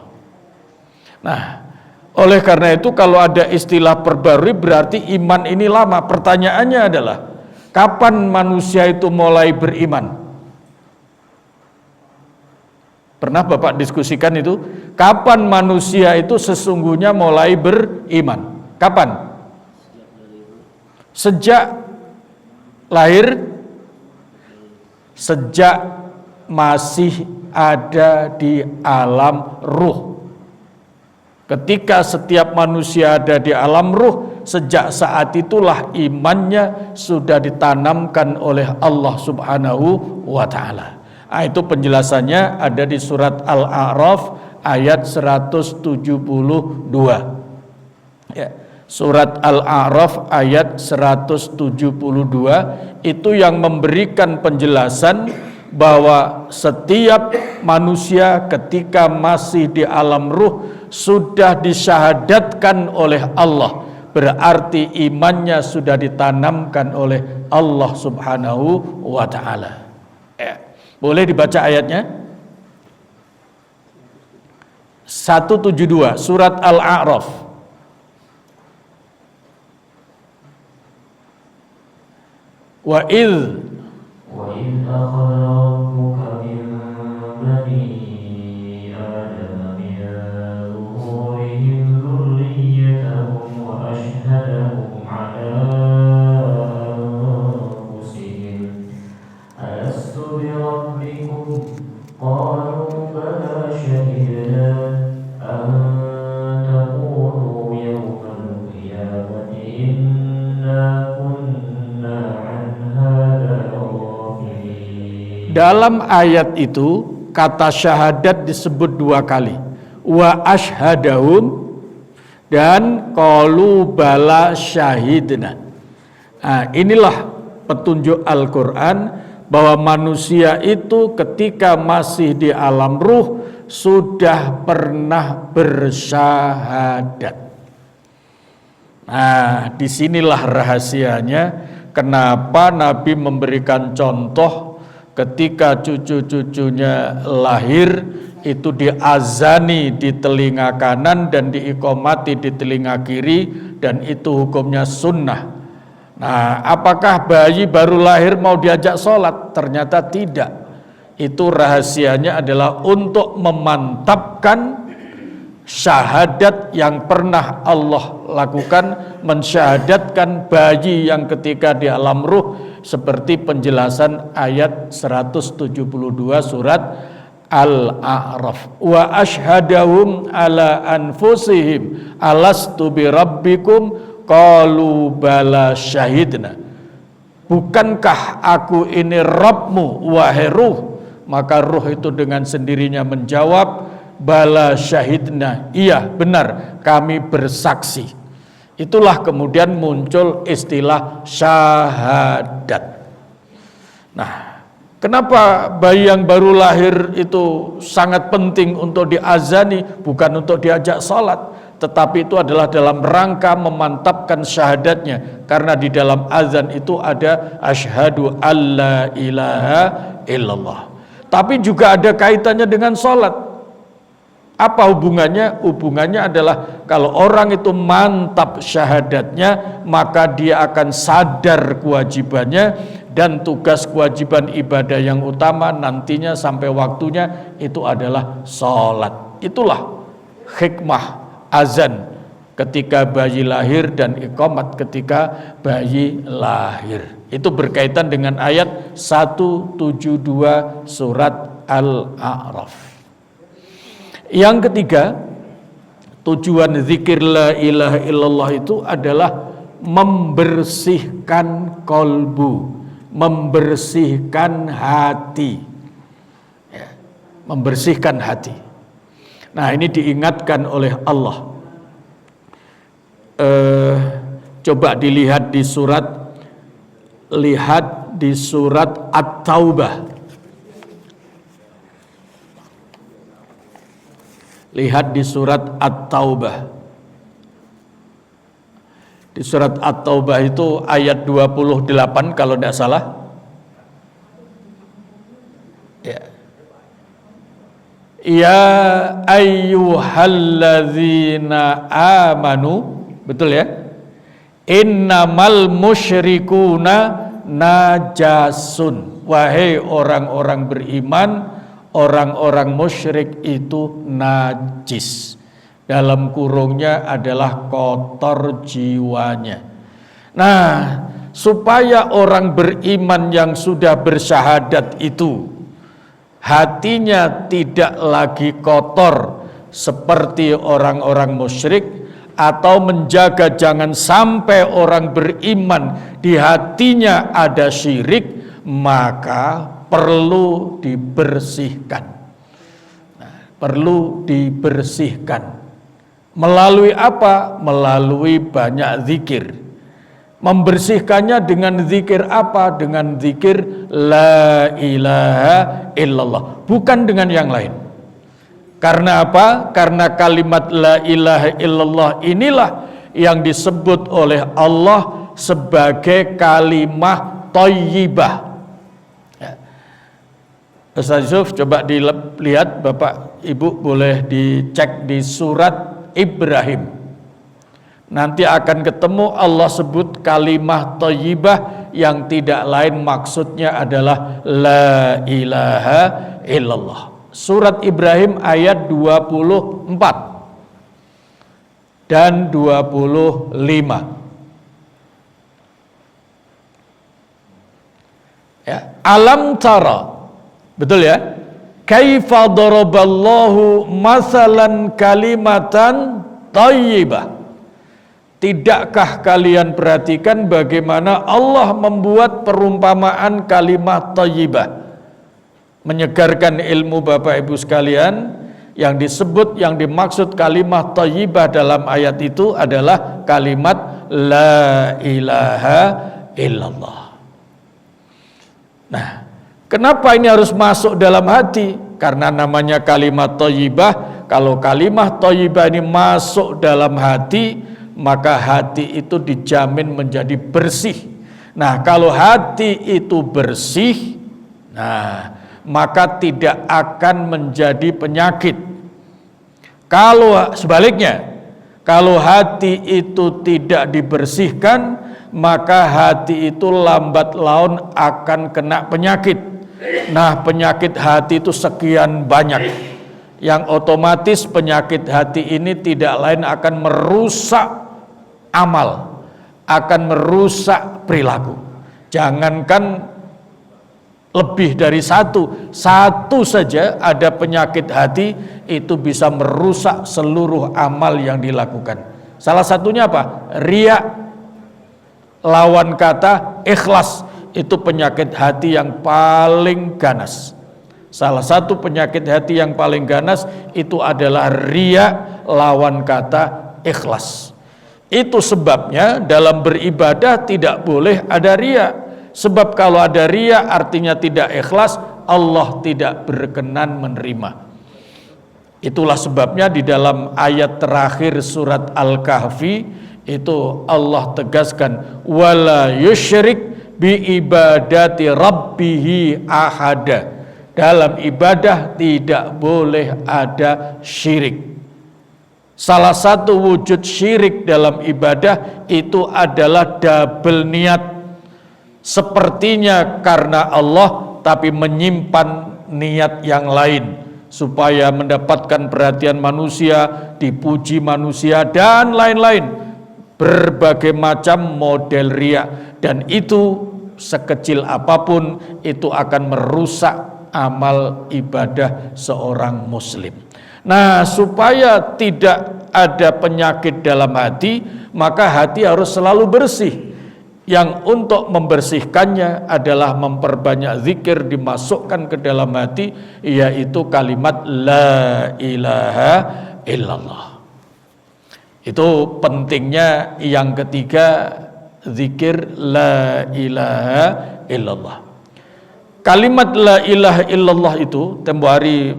A: Nah, oleh karena itu kalau ada istilah perbarui berarti iman ini lama. Pertanyaannya adalah, kapan manusia itu mulai beriman? Pernah Bapak diskusikan itu? Kapan manusia itu sesungguhnya mulai beriman? Kapan? Sejak lahir, sejak masih ada di alam ruh. Ketika setiap manusia ada di alam ruh, sejak saat itulah imannya sudah ditanamkan oleh Allah Subhanahu wa Ta'ala. Itu penjelasannya ada di surat Al-A'raf ayat 172. Ya. Surat Al-A'raf ayat 172 itu yang memberikan penjelasan bahwa setiap manusia ketika masih di alam ruh sudah disyahadatkan oleh Allah, berarti imannya sudah ditanamkan oleh Allah Subhanahu wa Ta'ala. Boleh dibaca ayatnya? 172 surat Al-A'raf. Wa idh
C: وإذ أخذ ربك شهدنا أن تقولوا يوم القيامة إنا كنا عن هذا غافلين.
A: Dalam ayat itu kata syahadat disebut 2 kali. Wa ashhadahum dan qalu bala syahidna. Nah, inilah petunjuk Al-Quran bahwa manusia itu ketika masih di alam ruh sudah pernah bersyahadat. Nah, disinilah rahasianya kenapa Nabi memberikan contoh ketika cucu-cucunya lahir itu diazani di telinga kanan dan diiqomati di telinga kiri, dan itu hukumnya sunnah. Nah, apakah bayi baru lahir mau diajak sholat? Ternyata tidak. Itu rahasianya adalah untuk memantapkan syahadat yang pernah Allah lakukan, mensyahadatkan bayi yang ketika di alam ruh, seperti penjelasan ayat 172 surat Al-A'raf. Wa ashhadahum ala anfusihim alastu bi rabbikum qalu bala syahidna. Bukankah aku ini Rabbmu wahai ruh? Maka ruh itu dengan sendirinya menjawab bala syahidna, iya benar kami bersaksi. Itulah kemudian muncul istilah syahadat. Nah, kenapa bayi yang baru lahir itu sangat penting untuk diazani, bukan untuk diajak sholat, tetapi itu adalah dalam rangka memantapkan syahadatnya, karena di dalam azan itu ada asyhadu alla ilaha illallah. Tapi juga ada kaitannya dengan sholat. Apa hubungannya? Hubungannya adalah kalau orang itu mantap syahadatnya, maka dia akan sadar kewajibannya, dan tugas kewajiban ibadah yang utama nantinya sampai waktunya itu adalah sholat. Itulah hikmah azan ketika bayi lahir dan iqamat ketika bayi lahir. Itu berkaitan dengan ayat 172 surat Al-A'raf. Yang ketiga, tujuan zikir la ilaha illallah itu adalah membersihkan kolbu, membersihkan hati, ya, membersihkan hati. Nah, ini diingatkan oleh Allah. Coba dilihat di surat, lihat di surat At-Taubah. Lihat di surat At-Taubah. Di surat At-Taubah itu ayat 28 kalau tidak salah. Ya. Ya ayyuhalladzina amanu, betul ya? Innamal musyrikuna najasun. Wahai orang-orang beriman, orang-orang musyrik itu najis. Dalam kurungnya adalah kotor jiwanya. Nah, supaya orang beriman yang sudah bersyahadat itu hatinya tidak lagi kotor seperti orang-orang musyrik, atau menjaga jangan sampai orang beriman di hatinya ada syirik, maka perlu dibersihkan. Nah, perlu dibersihkan. Melalui apa? Melalui banyak zikir. Membersihkannya dengan zikir apa? Dengan zikir la ilaha illallah, bukan dengan yang lain. Karena apa? Karena kalimat la ilaha illallah inilah yang disebut oleh Allah sebagai kalimah thayyibah. Ya. Ustaz Yusuf, coba dilihat, Bapak Ibu boleh dicek di surat Ibrahim. Nanti akan ketemu Allah sebut kalimah thayyibah yang tidak lain maksudnya adalah la ilaha illallah. Surat Ibrahim ayat 24 dan 25. Ya, alam tara. Betul ya? kaifa daraballahu masalan kalimatan thayyibah. Tidakkah kalian perhatikan bagaimana Allah membuat perumpamaan kalimat thayyibah? Menyegarkan ilmu Bapak Ibu sekalian, yang disebut, yang dimaksud kalimat thayyibah dalam ayat itu adalah kalimat la ilaha illallah. Nah, kenapa ini harus masuk dalam hati? Karena namanya kalimat thayyibah. Kalau kalimat thayyibah ini masuk dalam hati, maka hati itu dijamin menjadi bersih. Nah, kalau hati itu bersih, nah, maka tidak akan menjadi penyakit. Kalau sebaliknya, kalau hati itu tidak dibersihkan, maka hati itu lambat laun akan kena penyakit. Nah, penyakit hati itu sekian banyak, yang otomatis penyakit hati ini tidak lain akan merusak amal, akan merusak perilaku. Jangankan lebih dari satu saja ada penyakit hati, itu bisa merusak seluruh amal yang dilakukan. Salah satunya apa? Riya, lawan kata ikhlas, itu penyakit hati yang paling ganas. Salah satu penyakit hati yang paling ganas itu adalah riya, lawan kata ikhlas. Itu sebabnya dalam beribadah tidak boleh ada riya. Sebab kalau ada riya artinya tidak ikhlas, Allah tidak berkenan menerima. Itulah sebabnya di dalam ayat terakhir surat Al-Kahfi itu Allah tegaskan wala yusyrik bi ibadati rabbihi ahada. Dalam ibadah tidak boleh ada syirik. Salah satu wujud syirik dalam ibadah itu adalah double niat. Sepertinya karena Allah tapi menyimpan niat yang lain supaya mendapatkan perhatian manusia, dipuji manusia dan lain-lain. Berbagai macam model riya, dan itu sekecil apapun itu akan merusak amal ibadah seorang muslim. Nah, supaya tidak ada penyakit dalam hati, maka hati harus selalu bersih. Yang untuk membersihkannya adalah memperbanyak zikir dimasukkan ke dalam hati, yaitu kalimat la ilaha illallah. Itu pentingnya yang ketiga, zikir la ilaha illallah. Kalimat la ilaha illallah itu tempo hari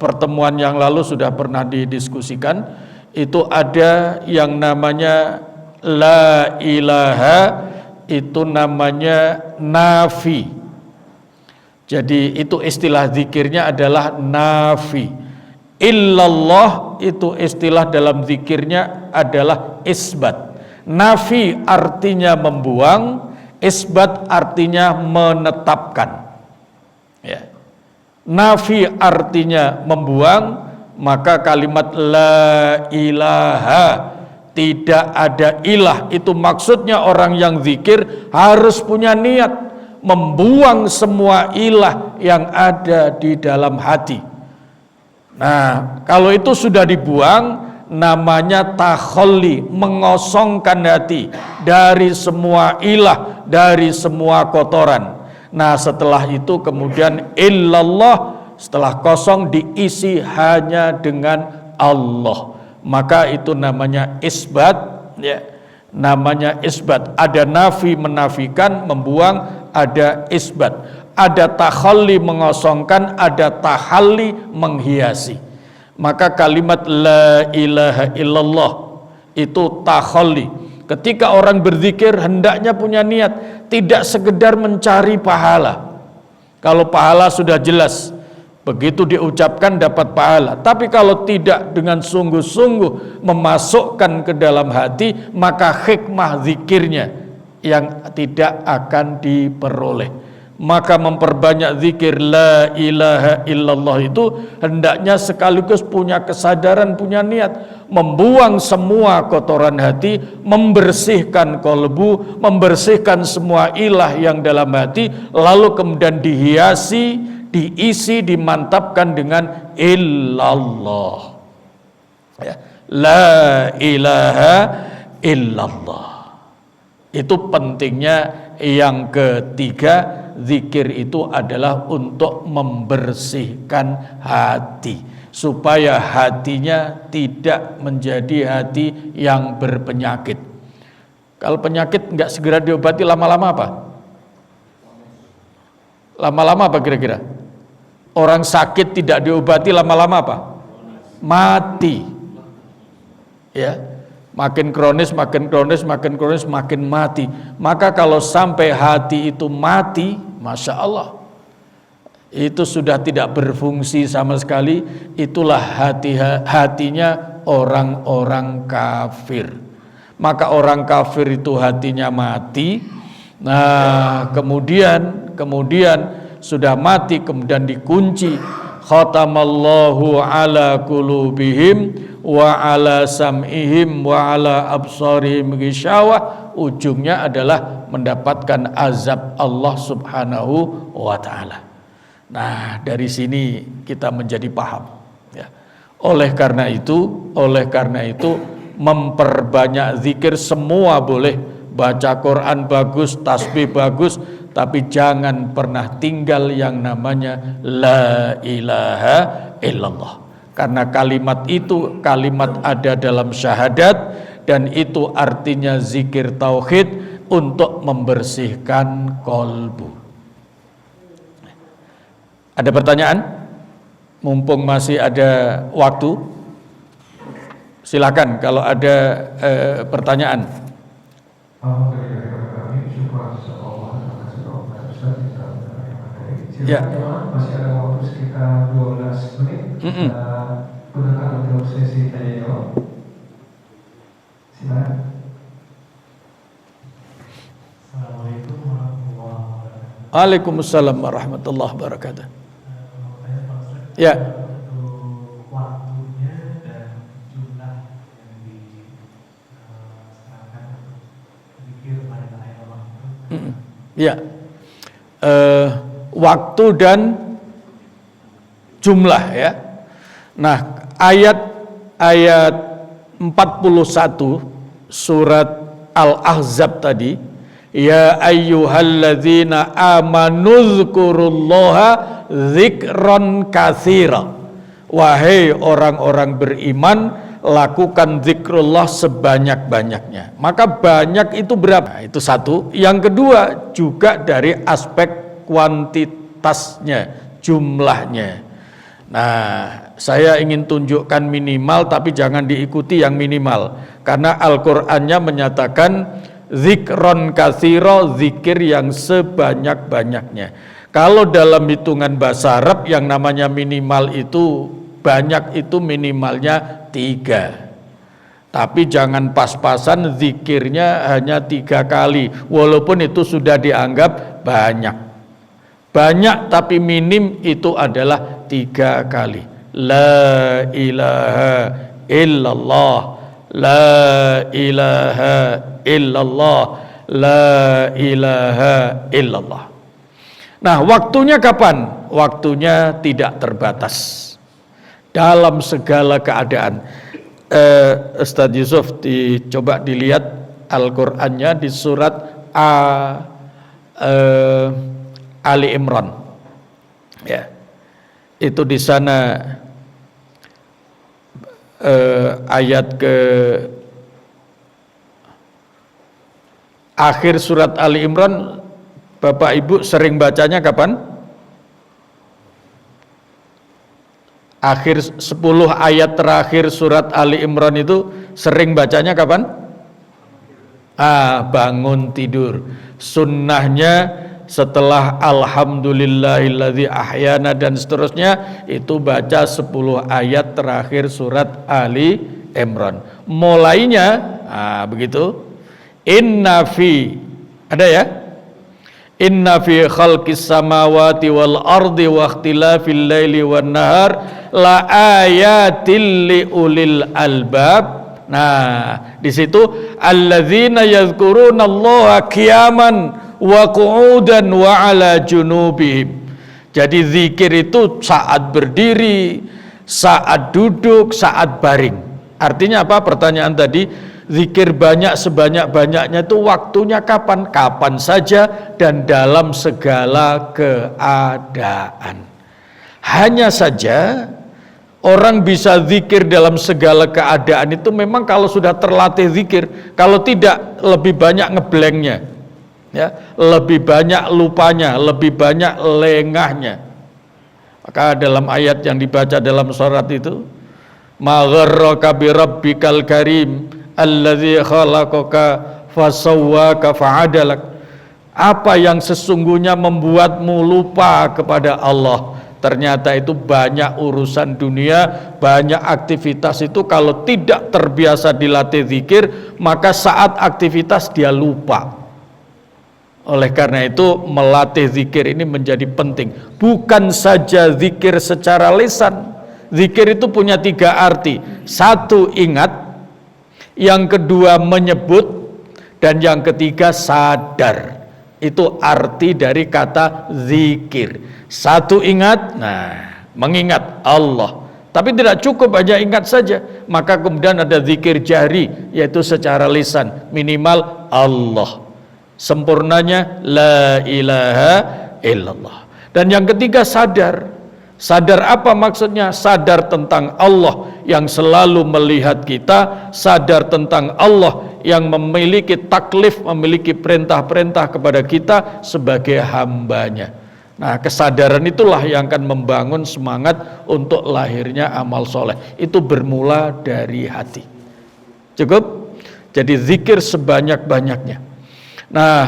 A: pertemuan yang lalu sudah pernah didiskusikan. Itu ada yang namanya la ilaha, itu namanya nafi. Jadi itu istilah zikirnya adalah nafi. Illallah itu istilah dalam zikirnya adalah isbat. Nafi artinya membuang, isbat artinya menetapkan. Ya. Nafi artinya membuang, maka kalimat la ilaha, tidak ada ilah, itu maksudnya orang yang zikir harus punya niat membuang semua ilah yang ada di dalam hati. Nah, kalau itu sudah dibuang, namanya takhalli, mengosongkan hati dari semua ilah, dari semua kotoran. Nah, setelah itu kemudian illallah, setelah kosong diisi hanya dengan Allah. Maka itu namanya isbat, ya. Namanya isbat. Ada nafi, menafikan, membuang, ada isbat. Ada takhalli, mengosongkan, ada tahalli, menghiasi. Maka kalimat la ilaha illallah itu takhalli. Ketika orang berzikir hendaknya punya niat, tidak sekedar mencari pahala. Kalau pahala sudah jelas, begitu diucapkan dapat pahala. Tapi kalau tidak dengan sungguh-sungguh memasukkan ke dalam hati, maka hikmah zikirnya yang tidak akan diperoleh. Maka memperbanyak zikir la ilaha illallah itu hendaknya sekaligus punya kesadaran, punya niat membuang semua kotoran hati, membersihkan kolbu, membersihkan semua ilah yang dalam hati, lalu kemudian dihiasi diisi, dimantapkan dengan illallah. Ya. La ilaha illallah. Itu pentingnya. Yang ketiga, zikir itu adalah untuk membersihkan hati, supaya hatinya tidak menjadi hati yang berpenyakit. Kalau penyakit nggak segera diobati, lama-lama apa? Lama-lama apa kira-kira? Orang sakit tidak diobati, lama-lama apa? Mati. Ya. Makin kronis, makin mati. Maka kalau sampai hati itu mati, Masya Allah, itu sudah tidak berfungsi sama sekali. Itulah hatinya orang-orang kafir. Maka orang kafir itu hatinya mati. Nah, kemudian sudah mati, kemudian dikunci. Khatamallahu ala qulubihim wa ala sam'ihim wa ala absarihim ghishawah. Ujungnya adalah mendapatkan azab Allah subhanahu wa ta'ala. Nah, dari sini kita menjadi paham ya. Oleh karena itu memperbanyak zikir. Semua boleh, baca Quran bagus, tasbih bagus, tapi jangan pernah tinggal yang namanya la ilaha illallah. Karena kalimat itu kalimat ada dalam syahadat, dan itu artinya zikir tauhid untuk membersihkan kolbu. Ada pertanyaan? Mumpung masih ada waktu, silakan kalau ada pertanyaan. Ya.
D: Masih ada waktu sekitar 12 menit. Kita gunakan untuk sesi tanya jawab. Silakan.
C: Assalamualaikum warahmatullahi wabarakatuh.
A: Waalaikumsalam warahmatullahi wabarakatuh. Ya.
C: Untuk waktunya dan jumlah yang diserahkan untuk zikir pada ayat Allah itu.
A: Ya. Waktu dan jumlah ya. Nah, ayat 41 surat Al-Ahzab tadi, ya ayyuhalladzina amanu dzkurullaha dzikran katsira. Wahai orang-orang beriman, lakukan zikrullah sebanyak-banyaknya. Maka banyak itu berapa? Itu satu. Yang kedua juga dari aspek kuantitasnya, jumlahnya. Nah, saya ingin tunjukkan minimal, tapi jangan diikuti yang minimal, karena Al-Qur'annya menyatakan zikron katsira, zikir yang sebanyak-banyaknya. Kalau dalam hitungan bahasa Arab yang namanya minimal itu, banyak itu minimalnya 3. Tapi jangan pas-pasan zikirnya hanya 3 kali, walaupun itu sudah dianggap banyak. Banyak tapi minim itu adalah 3 kali. La ilaha illallah, la ilaha illallah, la ilaha illallah. Nah, waktunya kapan? Waktunya tidak terbatas, dalam segala keadaan. Ustaz Yusuf, coba dilihat Al-Qur'annya di surat Ali Imran, ya, itu di sana ayat ke akhir surat Ali Imran. Bapak Ibu sering bacanya kapan? Akhir 10 ayat terakhir surat Ali Imran itu sering bacanya kapan? Bangun tidur. Sunnahnya setelah alhamdulillahilladzi ahyana dan seterusnya, itu baca 10 ayat terakhir surat Ali Imran. Mulainya begitu. Inna fi, ada ya? Inna fi khalqis samawati wal ardi wa ikhtilafil laili wan nahar la ayatil li ulil albab. Nah, di situ alladzina yadhkurunallaha qiyaman wa qu'udan wa ala junubihim. Jadi zikir itu saat berdiri, saat duduk, saat baring. Artinya apa? Pertanyaan tadi, zikir banyak sebanyak-banyaknya itu waktunya kapan? Kapan saja dan dalam segala keadaan. Hanya saja orang bisa zikir dalam segala keadaan itu memang kalau sudah terlatih zikir, kalau tidak lebih banyak ngeblanknya, ya, lebih banyak lupanya, lebih banyak lengahnya. Maka dalam ayat yang dibaca dalam surat itu, ma gharraka bi rabbikal karim alladzi khalaqaka fasawwaka fa'adalak. Apa yang sesungguhnya membuatmu lupa kepada Allah? Ternyata itu banyak urusan dunia, banyak aktivitas itu kalau tidak terbiasa dilatih zikir, maka saat aktivitas dia lupa. Oleh karena itu melatih zikir ini menjadi penting. Bukan saja zikir secara lisan. Zikir itu punya 3 arti. 1, ingat. Yang kedua, menyebut. Dan yang ketiga, sadar. Itu arti dari kata zikir. 1, ingat, nah, mengingat Allah. Tapi tidak cukup hanya ingat saja. Maka kemudian ada zikir jahri, yaitu secara lisan. Minimal Allah. Sempurnanya la ilaha illallah. Dan yang ketiga, sadar. Sadar apa maksudnya? Sadar tentang Allah yang selalu melihat kita, sadar tentang Allah yang memiliki taklif, memiliki perintah-perintah kepada kita sebagai hambanya. Nah, kesadaran itulah yang akan membangun semangat untuk lahirnya amal soleh. Itu bermula dari hati. Cukup? Jadi zikir sebanyak-banyaknya. Nah,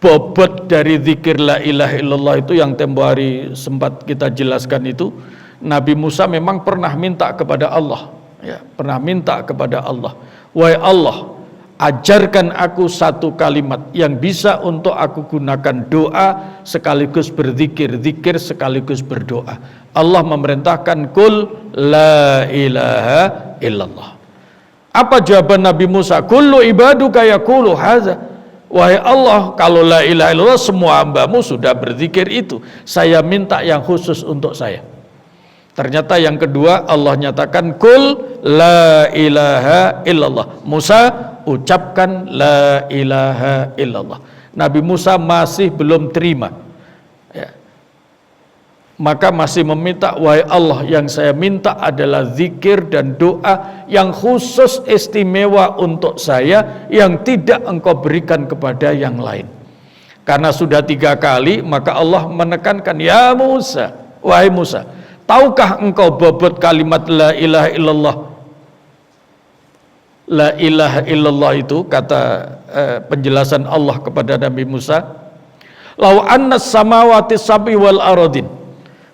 A: bobot dari zikir la ilaha illallah itu yang tempo hari sempat kita jelaskan itu, Nabi Musa memang pernah minta kepada Allah, ya, pernah minta kepada Allah, wahai Allah, ajarkan aku satu kalimat yang bisa untuk aku gunakan doa sekaligus berzikir, zikir sekaligus berdoa. Allah memerintahkan kul la ilaha illallah. Apa jawaban Nabi Musa? Kullu ibaduka yaqulu hadza. Wahai Allah, kalau la ilaha illallah semua hambamu sudah berzikir itu. Saya minta yang khusus untuk saya. Ternyata yang kedua Allah nyatakan kul la ilaha illallah. Musa, ucapkan la ilaha illallah. Nabi Musa masih belum terima, ya. Maka masih meminta, wahai Allah, yang saya minta adalah zikir dan doa yang khusus istimewa untuk saya, yang tidak engkau berikan kepada yang lain. Karena sudah 3 kali, maka Allah menekankan, ya Musa, wahai Musa, tahukah engkau bobot kalimat la ilaha illallah? La ilaha illallah itu, kata penjelasan Allah kepada Nabi Musa, lau annas samawati sab'i wal aradin,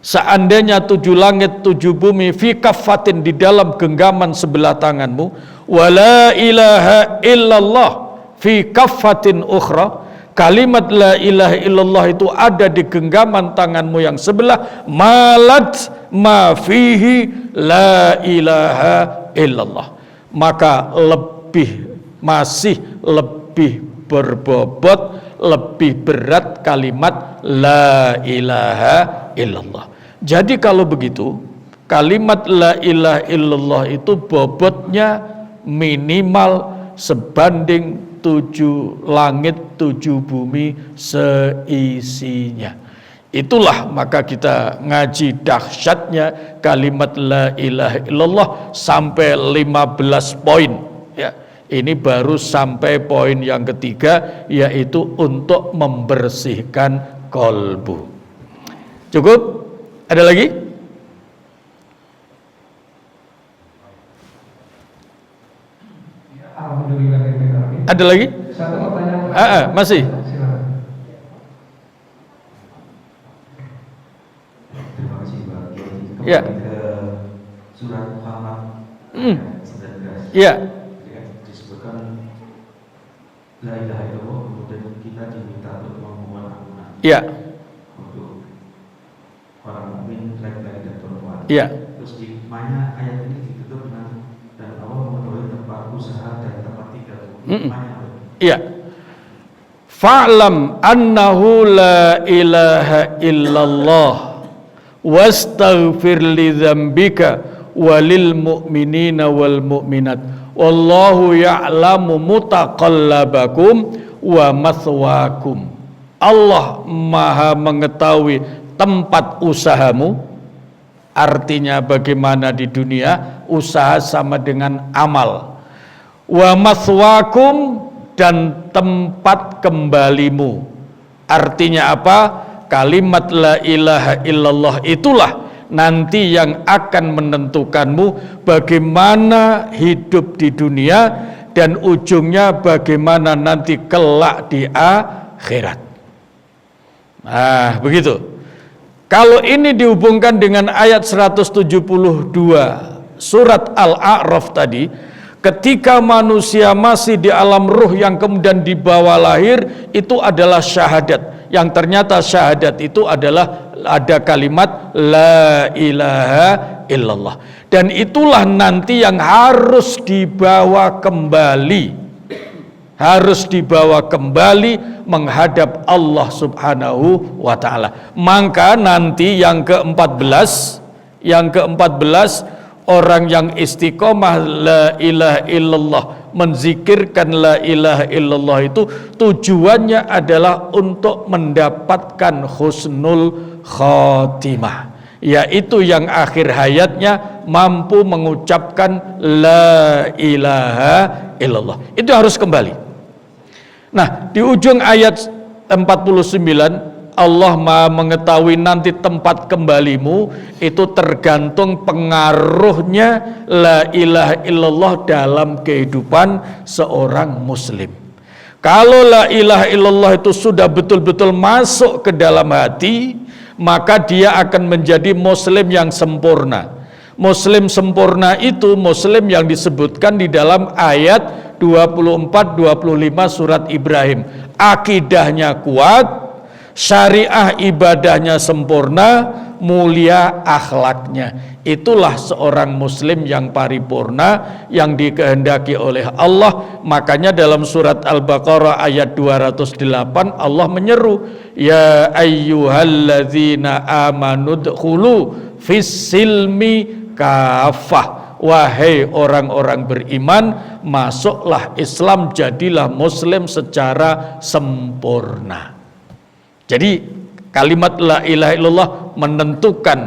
A: seandainya 7 langit 7 bumi fi kaffatin, di dalam genggaman sebelah tanganmu, wala ilaha illallah fi kaffatin ukhra, kalimat la ilaha illallah itu ada di genggaman tanganmu yang sebelah, malat ma fihi la ilaha illallah, maka masih lebih berbobot, lebih berat kalimat la ilaha illallah. Jadi kalau begitu, kalimat la ilaha illallah itu bobotnya minimal sebanding 7 langit 7 bumi seisinya. Itulah maka kita ngaji dahsyatnya kalimat la ilaha illallah sampai 15 poin, ya. Ini baru sampai poin yang ketiga, yaitu untuk membersihkan kolbu. Cukup? Ada lagi?
D: Alhamdulillah.
A: Ada lagi?
D: Satu pertanyaan.
A: Masih.
D: Silakan.
B: Terima kasih Pak Kiai.
A: Ya.
B: Kembali ke surat Muhammad 19.
A: Ya.
B: Disebutkan la ilaha illallah, kemudian kita diminta untuk memohon ampunan.
A: Ya.
B: Untuk orang mukmin laki-laki dan perempuan.
A: Ya.
B: Terus di mana ayat ini ditutup dengan dan Allah mengetahui tempat usaha dan tempat tinggal.
A: Iya. Fa'lam annahu la ilaha illallah wastaghfir li dzambika walil mu'minina wal mu'minat wallahu ya'lamu mutaqallabakum wa mathwakum. Allah Maha mengetahui tempat usahamu, artinya bagaimana di dunia, usaha sama dengan amal. Wa mathwakum, dan tempat kembalimu. Artinya apa? Kalimat la ilaha illallah itulah nanti yang akan menentukanmu bagaimana hidup di dunia dan ujungnya bagaimana nanti kelak di akhirat. Nah, begitu. Kalau ini dihubungkan dengan ayat 172 surat Al-A'raf tadi, ketika manusia masih di alam ruh yang kemudian dibawa lahir, itu adalah syahadat. Yang ternyata syahadat itu adalah ada kalimat la ilaha illallah. Dan itulah nanti yang harus dibawa kembali. Harus dibawa kembali menghadap Allah Subhanahu wa ta'ala. Maka nanti yang ke-14 orang yang istiqomah la ilaha illallah, menzikirkan la ilaha illallah itu tujuannya adalah untuk mendapatkan husnul khotimah, yaitu yang akhir hayatnya mampu mengucapkan la ilaha illallah. Itu harus kembali. Nah, di ujung ayat 49 Allah Maha mengetahui nanti tempat kembalimu, itu tergantung pengaruhnya la ilaha illallah dalam kehidupan seorang muslim. Kalau la ilaha illallah itu sudah betul-betul masuk ke dalam hati, maka dia akan menjadi muslim yang sempurna. Muslim sempurna itu muslim yang disebutkan di dalam ayat 24-25 surat Ibrahim. Akidahnya kuat, syariah ibadahnya sempurna, mulia akhlaknya. Itulah seorang muslim yang paripurna, yang dikehendaki oleh Allah. Makanya dalam surat Al-Baqarah ayat 208 Allah menyeru, ya ayyuhalladzina amanu dkhulu fis-silmi kafah. Wahai orang-orang beriman, masuklah Islam, jadilah muslim secara sempurna. Jadi kalimat la ilaha illallah menentukan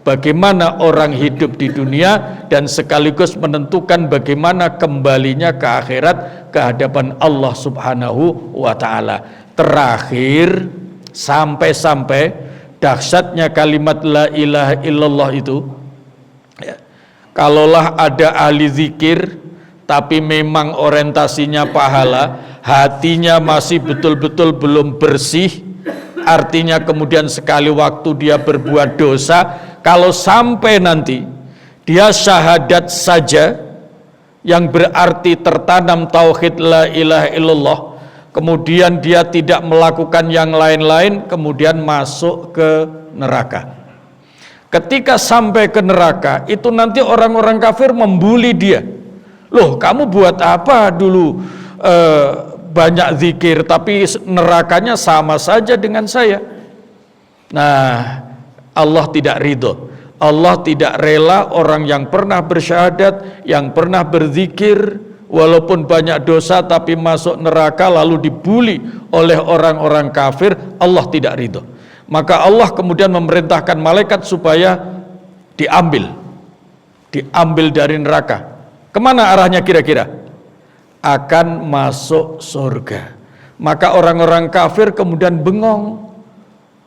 A: bagaimana orang hidup di dunia dan sekaligus menentukan bagaimana kembalinya ke akhirat, ke hadapan Allah Subhanahu wa ta'ala. Terakhir, sampai-sampai dahsyatnya kalimat la ilaha illallah itu, ya, kalaulah ada ahli zikir tapi memang orientasinya pahala, hatinya masih betul-betul belum bersih, artinya kemudian sekali waktu dia berbuat dosa, kalau sampai nanti dia syahadat saja yang berarti tertanam tauhid la ilaha illallah, kemudian dia tidak melakukan yang lain-lain, kemudian masuk ke neraka. Ketika sampai ke neraka, itu nanti orang-orang kafir membuli dia. Loh, kamu buat apa dulu banyak zikir, tapi nerakanya sama saja dengan saya. Nah, Allah tidak ridho. Allah tidak rela orang yang pernah bersyahadat, yang pernah berzikir, walaupun banyak dosa tapi masuk neraka lalu dibuli oleh orang-orang kafir. Allah tidak ridho. Maka Allah kemudian memerintahkan malaikat supaya diambil dari neraka. Kemana arahnya kira-kira? Akan masuk surga. Maka orang-orang kafir kemudian bengong,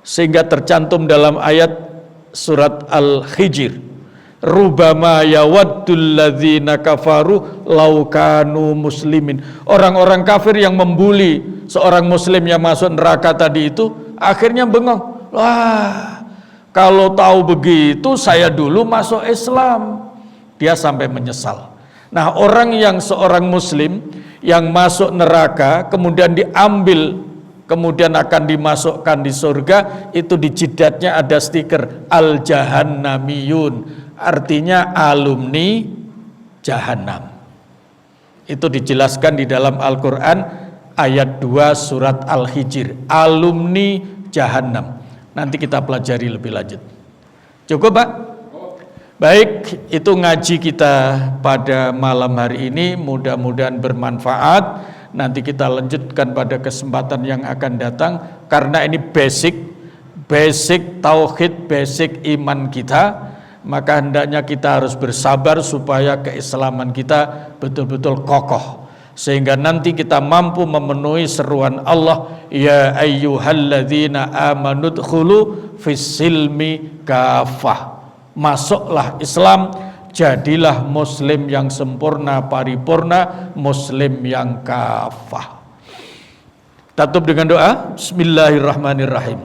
A: sehingga tercantum dalam ayat surat Al-Hijr, rubama yawaddul ladzina kafaru law kanu muslimin. Orang-orang kafir yang membuli seorang muslim yang masuk neraka tadi itu akhirnya bengong. Wah, kalau tahu begitu saya dulu masuk Islam. Dia sampai menyesal. Nah, orang yang seorang muslim yang masuk neraka kemudian diambil, kemudian akan dimasukkan di surga, itu di jidatnya ada stiker Al-Jahannamiyun, artinya alumni Jahannam. Itu dijelaskan di dalam Al-Quran ayat 2 surat Al-Hijr, alumni Jahannam. Nanti kita pelajari lebih lanjut. Cukup Pak? Baik, itu ngaji kita pada malam hari ini, mudah-mudahan bermanfaat. Nanti kita lanjutkan pada kesempatan yang akan datang, karena ini basic tauhid, basic iman kita. Maka hendaknya kita harus bersabar supaya keislaman kita betul-betul kokoh, sehingga nanti kita mampu memenuhi seruan Allah, ya ayyuhalladzina amanu dkhulu fis-silmi kafah. Masuklah Islam, jadilah muslim yang sempurna, paripurna, muslim yang kafah. Tutup dengan doa. Bismillahirrahmanirrahim.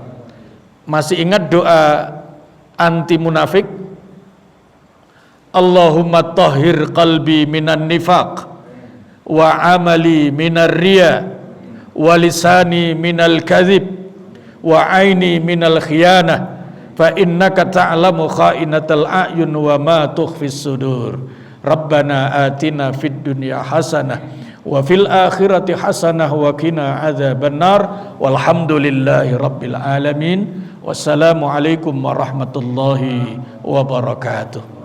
A: Masih ingat doa anti munafik? Allahumma tahhir qalbi minan nifaq wa amali minar riya wa lisani minal kadhib wa aini minal khiyanah fa innaka ta'lamu kha'inatal a'yun wa ma tukhfis sudur. Rabbana atina fid dunya hasanah wa fil akhirati hasanah wa qina adzabannar walhamdulillahi rabbil alamin. Wassalamu alaikum warahmatullahi wabarakatuh.